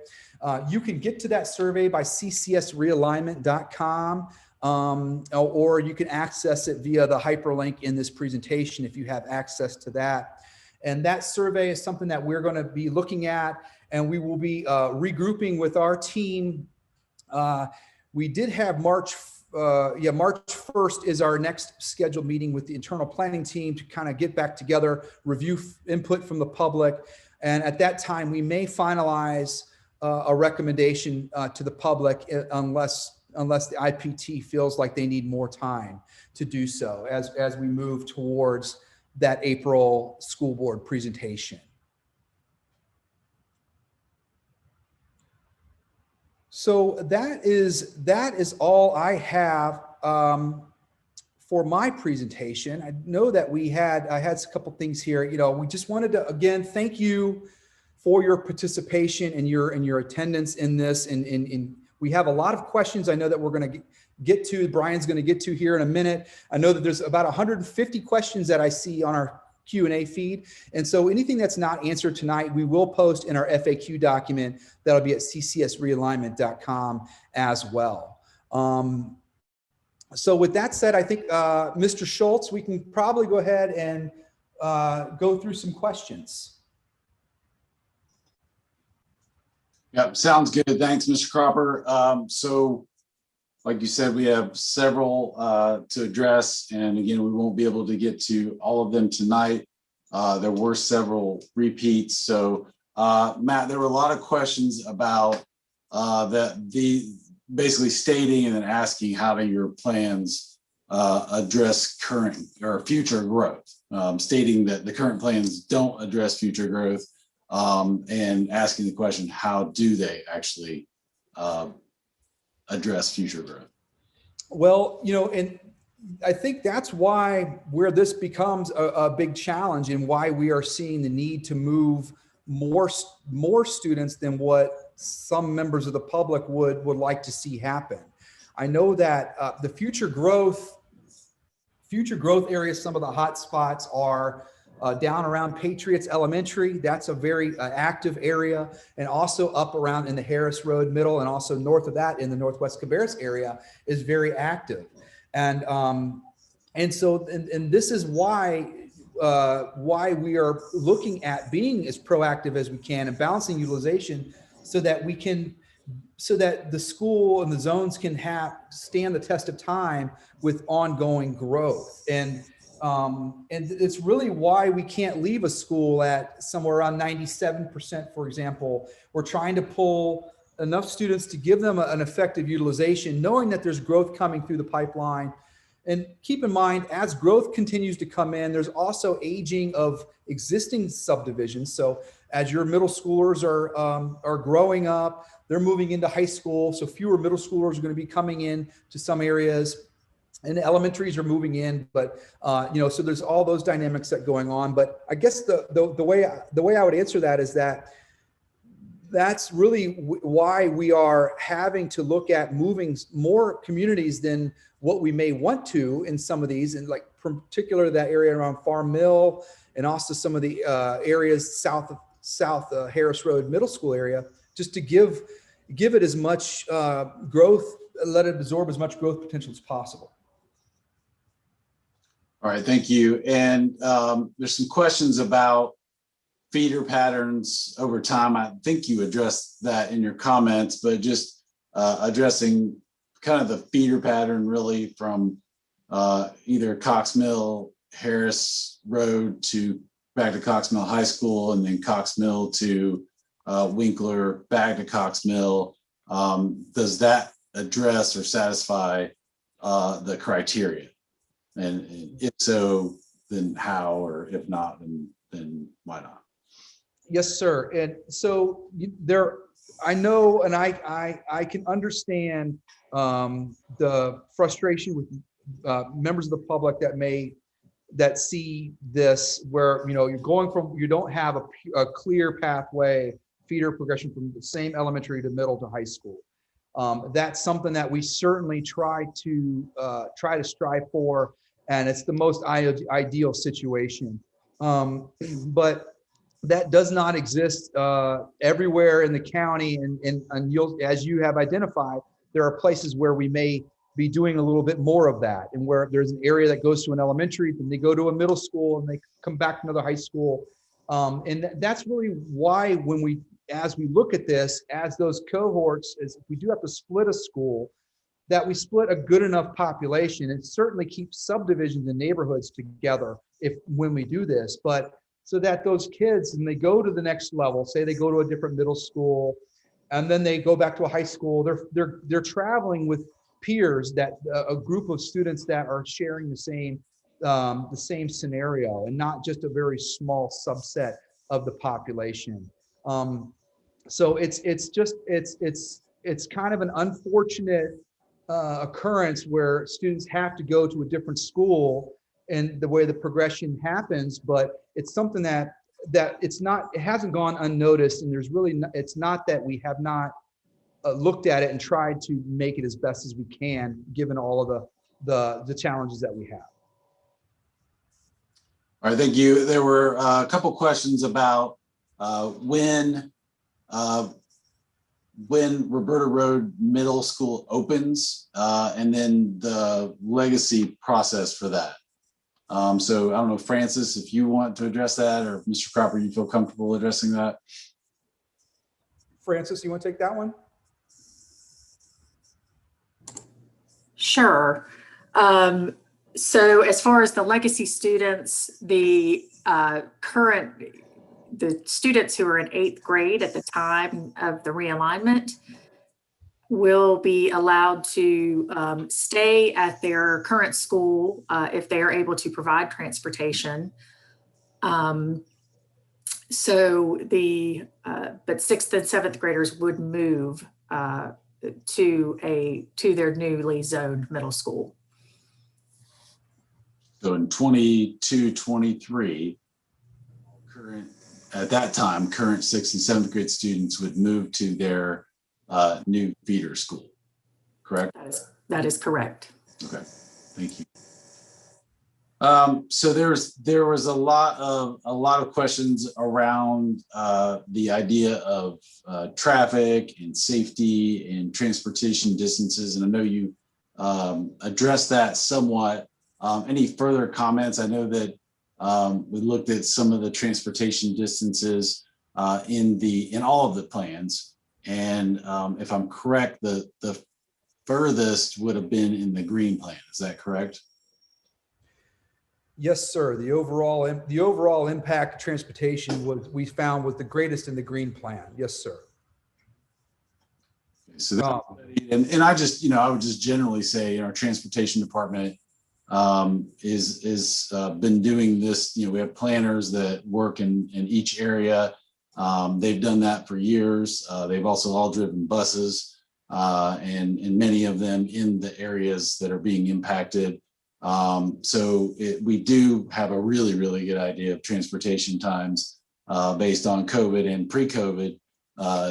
You can get to that survey by ccsrealignment.com, or you can access it via the hyperlink in this presentation if you have access to that. And that survey is something that we're going to be looking at, and we will be regrouping with our team. We did have March 1st is our next scheduled meeting with the internal planning team to kind of get back together, review input from the public. And at that time, we may finalize a recommendation to the public unless the IPT feels like they need more time to do so as we move towards that April school board presentation. So that is all I have for my presentation. I know that I had a couple things here. You know, we just wanted to again thank you for your participation and your attendance in this. And we have a lot of questions I know that we're going to get to. Brian's going to get to here in a minute. I know that there's about 150 questions that I see on our Q&A feed. And so anything that's not answered tonight, we will post in our FAQ document that'll be at ccsrealignment.com as well. So with that said, I think Mr. Schultz, we can probably go ahead and go through some questions. Yep, sounds good. Thanks, Mr. Cropper. So like you said, we have several to address. And again, we won't be able to get to all of them tonight. There were several repeats. So Matt, there were a lot of questions about basically stating and then asking how do your plans address current or future growth, stating that the current plans don't address future growth, and asking the question, how do they actually address future growth? Well, you know, and I think that's where this becomes a big challenge and why we are seeing the need to move more students than what some members of the public would like to see happen. I know that the future growth areas, some of the hot spots are down around Patriots Elementary. That's a very active area, and also up around in the Harris Road Middle, and also north of that in the Northwest Cabarrus area is very active. And so this is why we are looking at being as proactive as we can and balancing utilization so that the school and the zones can stand the test of time with ongoing growth. And it's really why we can't leave a school at somewhere around 97%, for example. We're trying to pull enough students to give them an effective utilization, knowing that there's growth coming through the pipeline. And keep in mind, as growth continues to come in, there's also aging of existing subdivisions. So as your middle schoolers are growing up, they're moving into high school. So fewer middle schoolers are going to be coming in to some areas, and the elementaries are moving in. But you know, so there's all those dynamics that going on. But I guess the way I would answer that is that that's really why we are having to look at moving more communities than what we may want to in some of these, and like particularly that area around Farm Mill, and also some of the areas south Harris Road Middle School area, just to give it as much growth, let it absorb as much growth potential as possible. All right, thank you. And there's some questions about feeder patterns over time. I think you addressed that in your comments, but just addressing kind of the feeder pattern really from either Cox Mill, Harris Road to back to Cox Mill High School, and then Cox Mill to Winkler, back to Cox Mill. Does that address or satisfy the criteria? And if so, then how, or if not, then why not? Yes, sir. And so I know, and I can understand the frustration with members of the public that may that see this where, you're going from, you don't have a clear pathway, feeder progression from the same elementary to middle to high school. That's something that we certainly try to strive for, and it's the most ideal situation. But that does not exist everywhere in the county, and you'll, as you have identified, there are places where we may be doing a little bit more of that, and where there's an area that goes to an elementary, then they go to a middle school, and they come back to another high school. And that's really why as we look at this, as those cohorts, as if we do have to split a school, that we split a good enough population. It certainly keeps subdivisions and neighborhoods together when we do this, but so that those kids, and they go to the next level, say they go to a different middle school, and then they go back to a high school, they're traveling with peers, that a group of students that are sharing the same scenario, and not just a very small subset of the population. So it's kind of an unfortunate occurrence where students have to go to a different school and the way the progression happens, but it's something that it hasn't gone unnoticed, and it's not that we have not looked at it and tried to make it as best as we can, given all of the challenges that we have. All right, thank you. There were a couple questions about when Roberta Road Middle School opens, and then the legacy process for that. So I don't know, Francis, if you want to address that, or Mr. Cropper, you feel comfortable addressing that? Francis, you want to take that one? Sure. So as far as the legacy students, the students who are in 8th grade at the time of the realignment will be allowed to stay at their current school if they are able to provide transportation. But 6th and 7th graders would move to their newly zoned middle school. So in 22-23, at that time, current 6th and 7th grade students would move to their new feeder school, correct? That is correct. Okay, thank you. So there was a lot of questions around the idea of traffic and safety and transportation distances, and I know you addressed that somewhat. Any further comments? I know that we looked at some of the transportation distances in all of the plans, and if I'm correct, the furthest would have been in the green plan. Is that correct? Yes, sir. The overall impact of transportation we found was the greatest in the green plan. Yes, sir. So that, and I would just generally say our transportation department is been doing this. We have planners that work in each area. They've done that for years. They've also all driven buses, and many of them in the areas that are being impacted. So we do have a really, really good idea of transportation times based on COVID and pre-COVID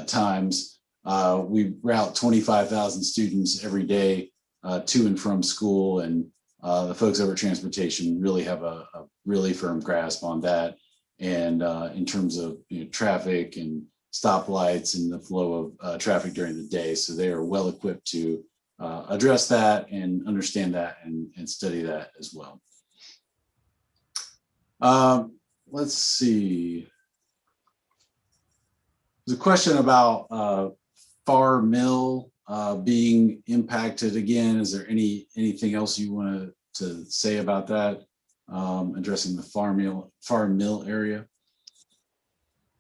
times. We route 25,000 students every day to and from school, and the folks over at transportation really have a really firm grasp on that. And in terms of traffic and stoplights and the flow of traffic during the day, so they are well equipped to address that and understand that and study that as well. Let's see. There's a question about Far Mill being impacted again. Is there anything else you want to say about that, addressing the Far Mill area?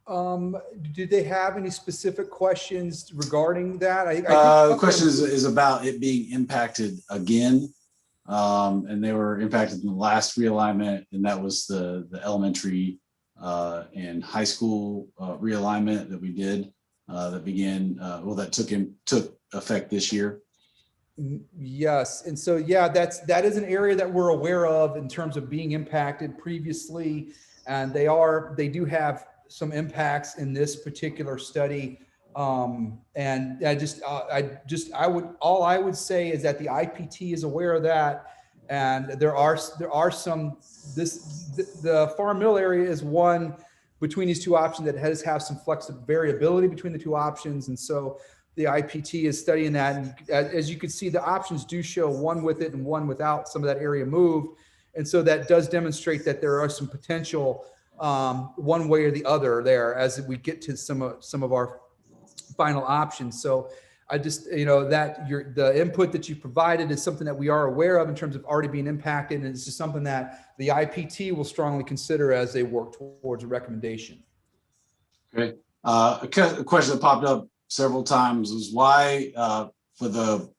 Do they have any specific questions regarding that? The question is about it being impacted again, and they were impacted in the last realignment, and that was the elementary and high school realignment that we did that began that took effect this year. Yes. And so, yeah, that is an area that we're aware of in terms of being impacted previously. And they do have some impacts in this particular study. And all I would say is that the IPT is aware of that. And there are some, the Farm Mill area is one between these two options that has some flexible variability between the two options. And so the IPT is studying that. And as you can see, the options do show one with it and one without some of that area moved. And so that does demonstrate that there are some potential one way or the other there as we get to some of our final options. So I just, the input that you provided is something that we are aware of in terms of already being impacted. And it's just something that the IPT will strongly consider as they work towards a recommendation. Okay. A question that popped up several times was why for the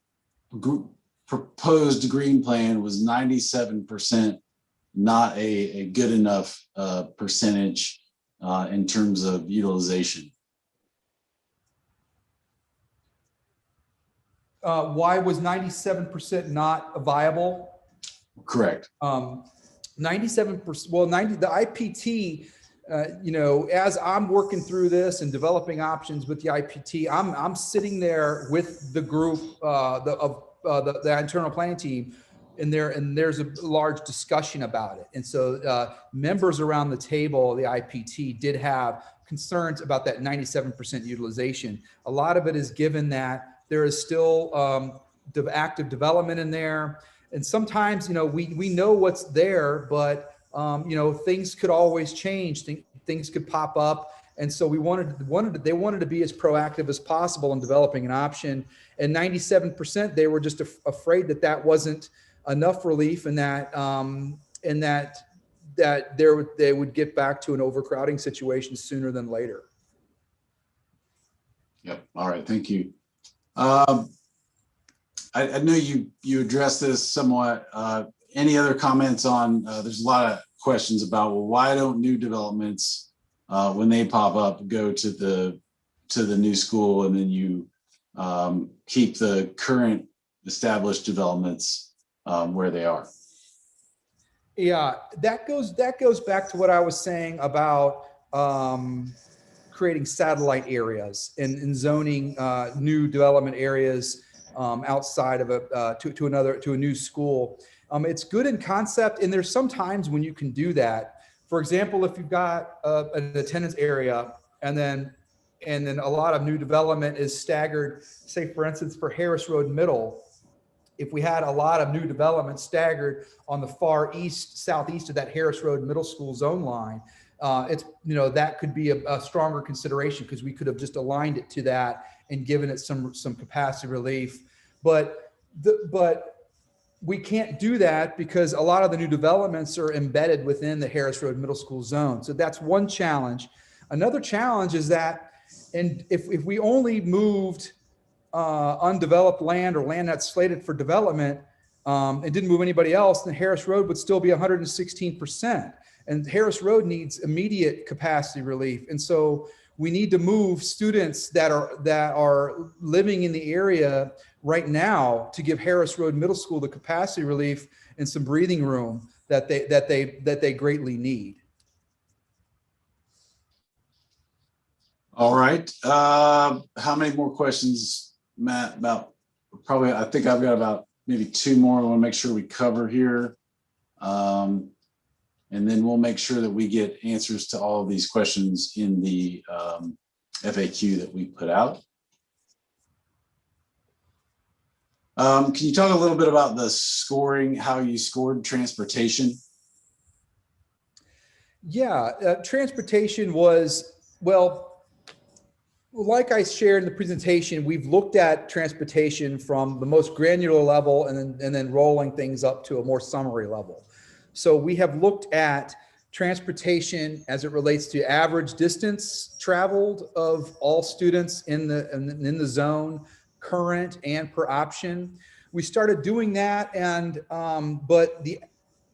proposed green plan was 97% not a good enough percentage in terms of utilization. Why was 97% not viable? Correct. 97%, well, the IPT, as I'm working through this and developing options with the IPT, I'm sitting there with the group the internal planning team, and there's a large discussion about it. And so members around the table, the IPT, did have concerns about that 97% utilization. A lot of it is given that there is still active development in there. And sometimes, we know what's there, but, things could always change. Things could pop up. And so they wanted to be as proactive as possible in developing an option. And 97%, they were just afraid that wasn't enough relief, and that they would get back to an overcrowding situation sooner than later. Yep. All right. Thank you. I know you addressed this somewhat. Any other comments on, there's a lot of questions about, well, why don't new developments, when they pop up, go to the new school, and then you keep the current established developments where they are? Yeah, that goes back to what I was saying about creating satellite areas and zoning new development areas outside of to a new school. It's good in concept, and there's some times when you can do that. For example, if you've got an attendance area, and then a lot of new development is staggered, say for instance for Harris Road Middle, if we had a lot of new development staggered on the far southeast of that Harris Road Middle School zone line, that could be a stronger consideration, because we could have just aligned it to that and given it some capacity relief. But we can't do that because a lot of the new developments are embedded within the Harris Road Middle School zone. So that's one challenge. Another challenge is that, and if we only moved undeveloped land or land that's slated for development and didn't move anybody else, then Harris Road would still be 116%. And Harris Road needs immediate capacity relief. And so we need to move students that are living in the area right now to give Harris Road Middle School the capacity relief and some breathing room that they greatly need. All right. How many more questions, Matt? I think I've got about maybe two more I want to make sure we cover here. And then we'll make sure that we get answers to all of these questions in the FAQ that we put out. Can you talk a little bit about the scoring, how you scored transportation? Yeah, transportation was, well, like I shared in the presentation, we've looked at transportation from the most granular level and then rolling things up to a more summary level. So we have looked at transportation as it relates to average distance traveled of all students in the zone, current and per option. We started doing that, and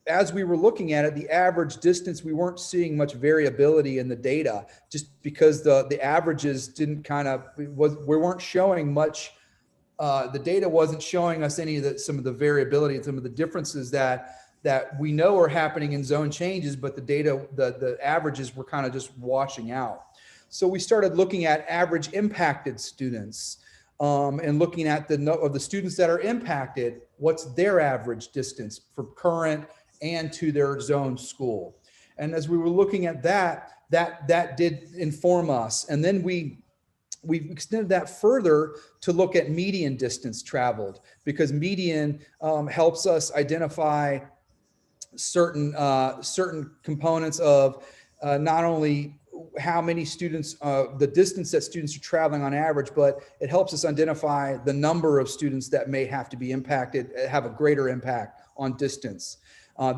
as we were looking at it, the average distance, we weren't seeing much variability in the data, just because the averages didn't we weren't showing much the data wasn't showing us some of the variability and some of the differences that we know are happening in zone changes, but the averages were kind of just washing out. So we started looking at average impacted students, and looking at of the students that are impacted, what's their average distance from current and to their zone school. And as we were looking at that did inform us. And then we extended that further to look at median distance traveled, because median helps us identify certain components of not only how many students, the distance that students are traveling on average, but it helps us identify the number of students that may have to be impacted, have a greater impact on distance.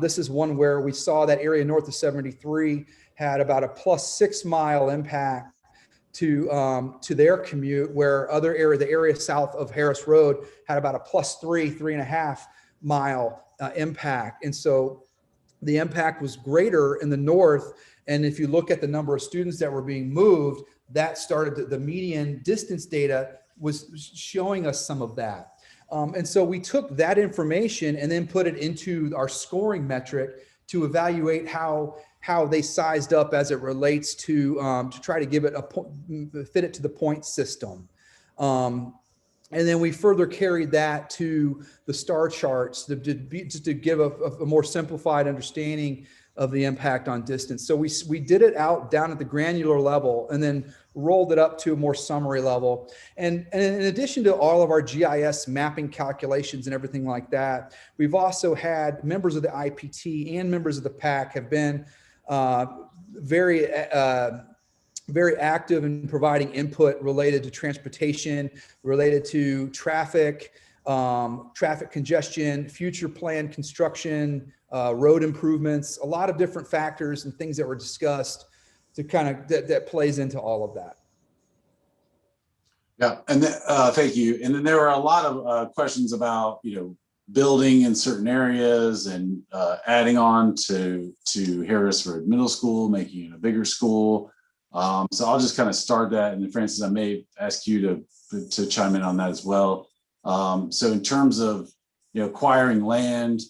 This is one where we saw that area north of 73 had about a +6 mile impact to their commute, where the area south of Harris Road had about a +3.5 mile impact. And so the impact was greater in the north. And if you look at the number of students that were being moved, that started the median distance data was showing us some of that. And so we took that information and then put it into our scoring metric to evaluate how they sized up as it relates to try to give it fit it to the point system. And then we further carried that to the star charts just to give a more simplified understanding of the impact on distance. So we did it out down at the granular level and then rolled it up to a more summary level. And in addition to all of our GIS mapping calculations and everything like that, we've also had members of the IPT and members of the PAC have been very active in providing input related to transportation, related to traffic congestion, future plan construction, road improvements, a lot of different factors and things that were discussed to kind of that plays into all of that. Yeah, and thank you. And then there were a lot of questions about, building in certain areas and adding on to Harris Road Middle School, making it a bigger school. So I'll just kind of start that, and then Francis, I may ask you to chime in on that as well. So in terms of acquiring land,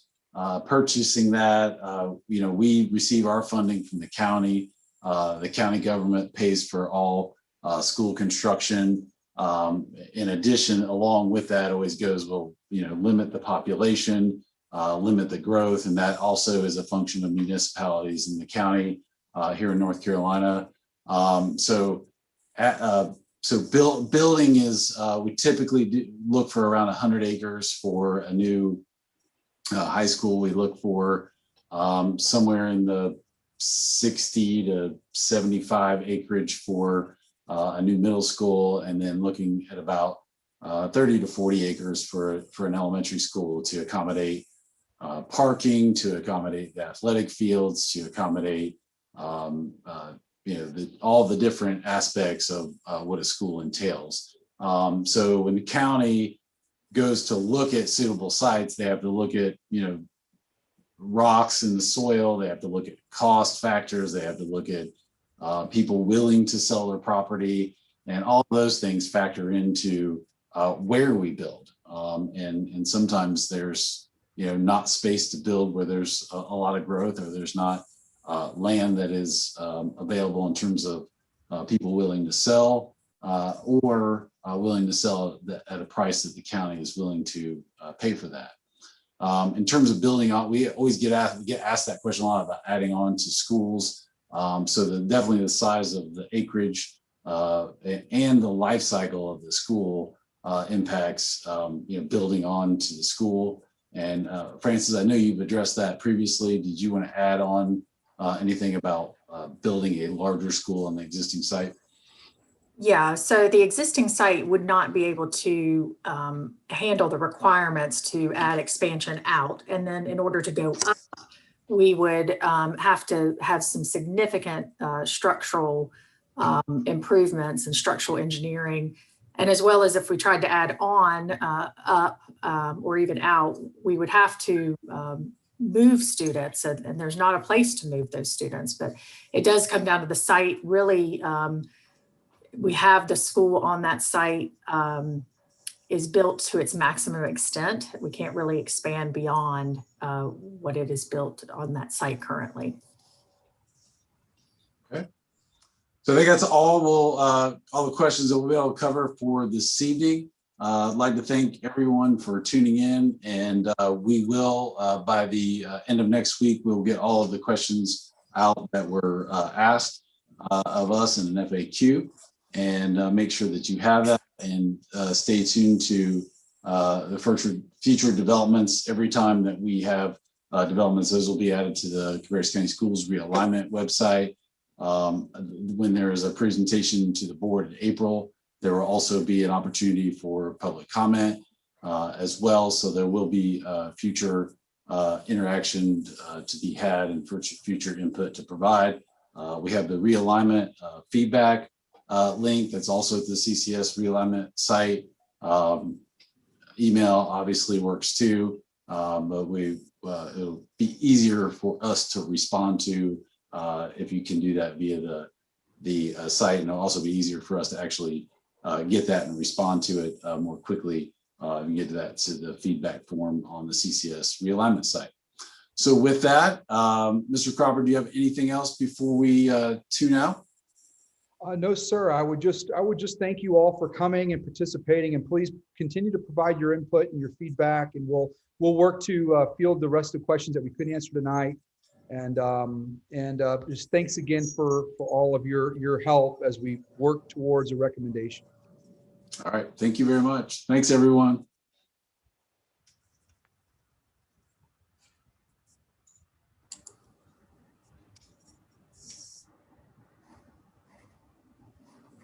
purchasing that, we receive our funding from the county. The county government pays for all school construction. In addition, along with that, always goes, limit the population, limit the growth, and that also is a function of municipalities in the county here in North Carolina. Building is, we typically look for around 100 acres for a new high school. We look for somewhere in the 60 to 75 acreage for a new middle school, and then looking at about 30 to 40 acres for an elementary school to accommodate parking, to accommodate the athletic fields, to accommodate all the different aspects of what a school entails. So when the county goes to look at suitable sites, they have to look at, rocks in the soil. They have to look at cost factors. They have to look at people willing to sell their property, and all of those things factor into where we build. And sometimes there's, not space to build where there's a lot of growth, or there's not land that is available in terms of people willing to sell, or willing to sell at a price that the county is willing to pay for that. In terms of building on, we always get asked that question a lot about adding on to schools. So definitely the size of the acreage and the life cycle of the school impacts building on to the school. And Francis, I know you've addressed that previously. Did you want to add on anything about building a larger school on the existing site? Yeah, so the existing site would not be able to handle the requirements to add expansion out. And then in order to go up, we would have to have some significant structural improvements and structural engineering. And as well as if we tried to add on up or even out, we would have to move students, and there's not a place to move those students. But it does come down to the site. Really, we have the school on that site is built to its maximum extent. We can't really expand beyond what it is built on that site currently. So I think that's all the questions that we'll be able to cover for this evening. I'd like to thank everyone for tuning in, and we will, by the end of next week, we'll get all of the questions out that were asked of us in an FAQ, and make sure that you have that, and stay tuned to the future developments. Every time that we have developments, those will be added to the Cabarrus County Schools Realignment website. When there is a presentation to the board in April, there will also be an opportunity for public comment as well. So there will be future interaction to be had and future input to provide. We have the realignment feedback link that's also at the CCS realignment site. Email obviously works too, but it'll be easier for us to respond to if you can do that via the site, and it'll also be easier for us to actually get that and respond to it more quickly and get to the feedback form on the CCS realignment site. So with that, Mr. Cropper, do you have anything else before we tune out? No, sir. I would just thank you all for coming and participating, and please continue to provide your input and your feedback, and we'll work to field the rest of the questions that we couldn't answer tonight. And just thanks again for all of your help as we work towards a recommendation. All right. Thank you very much. Thanks, everyone.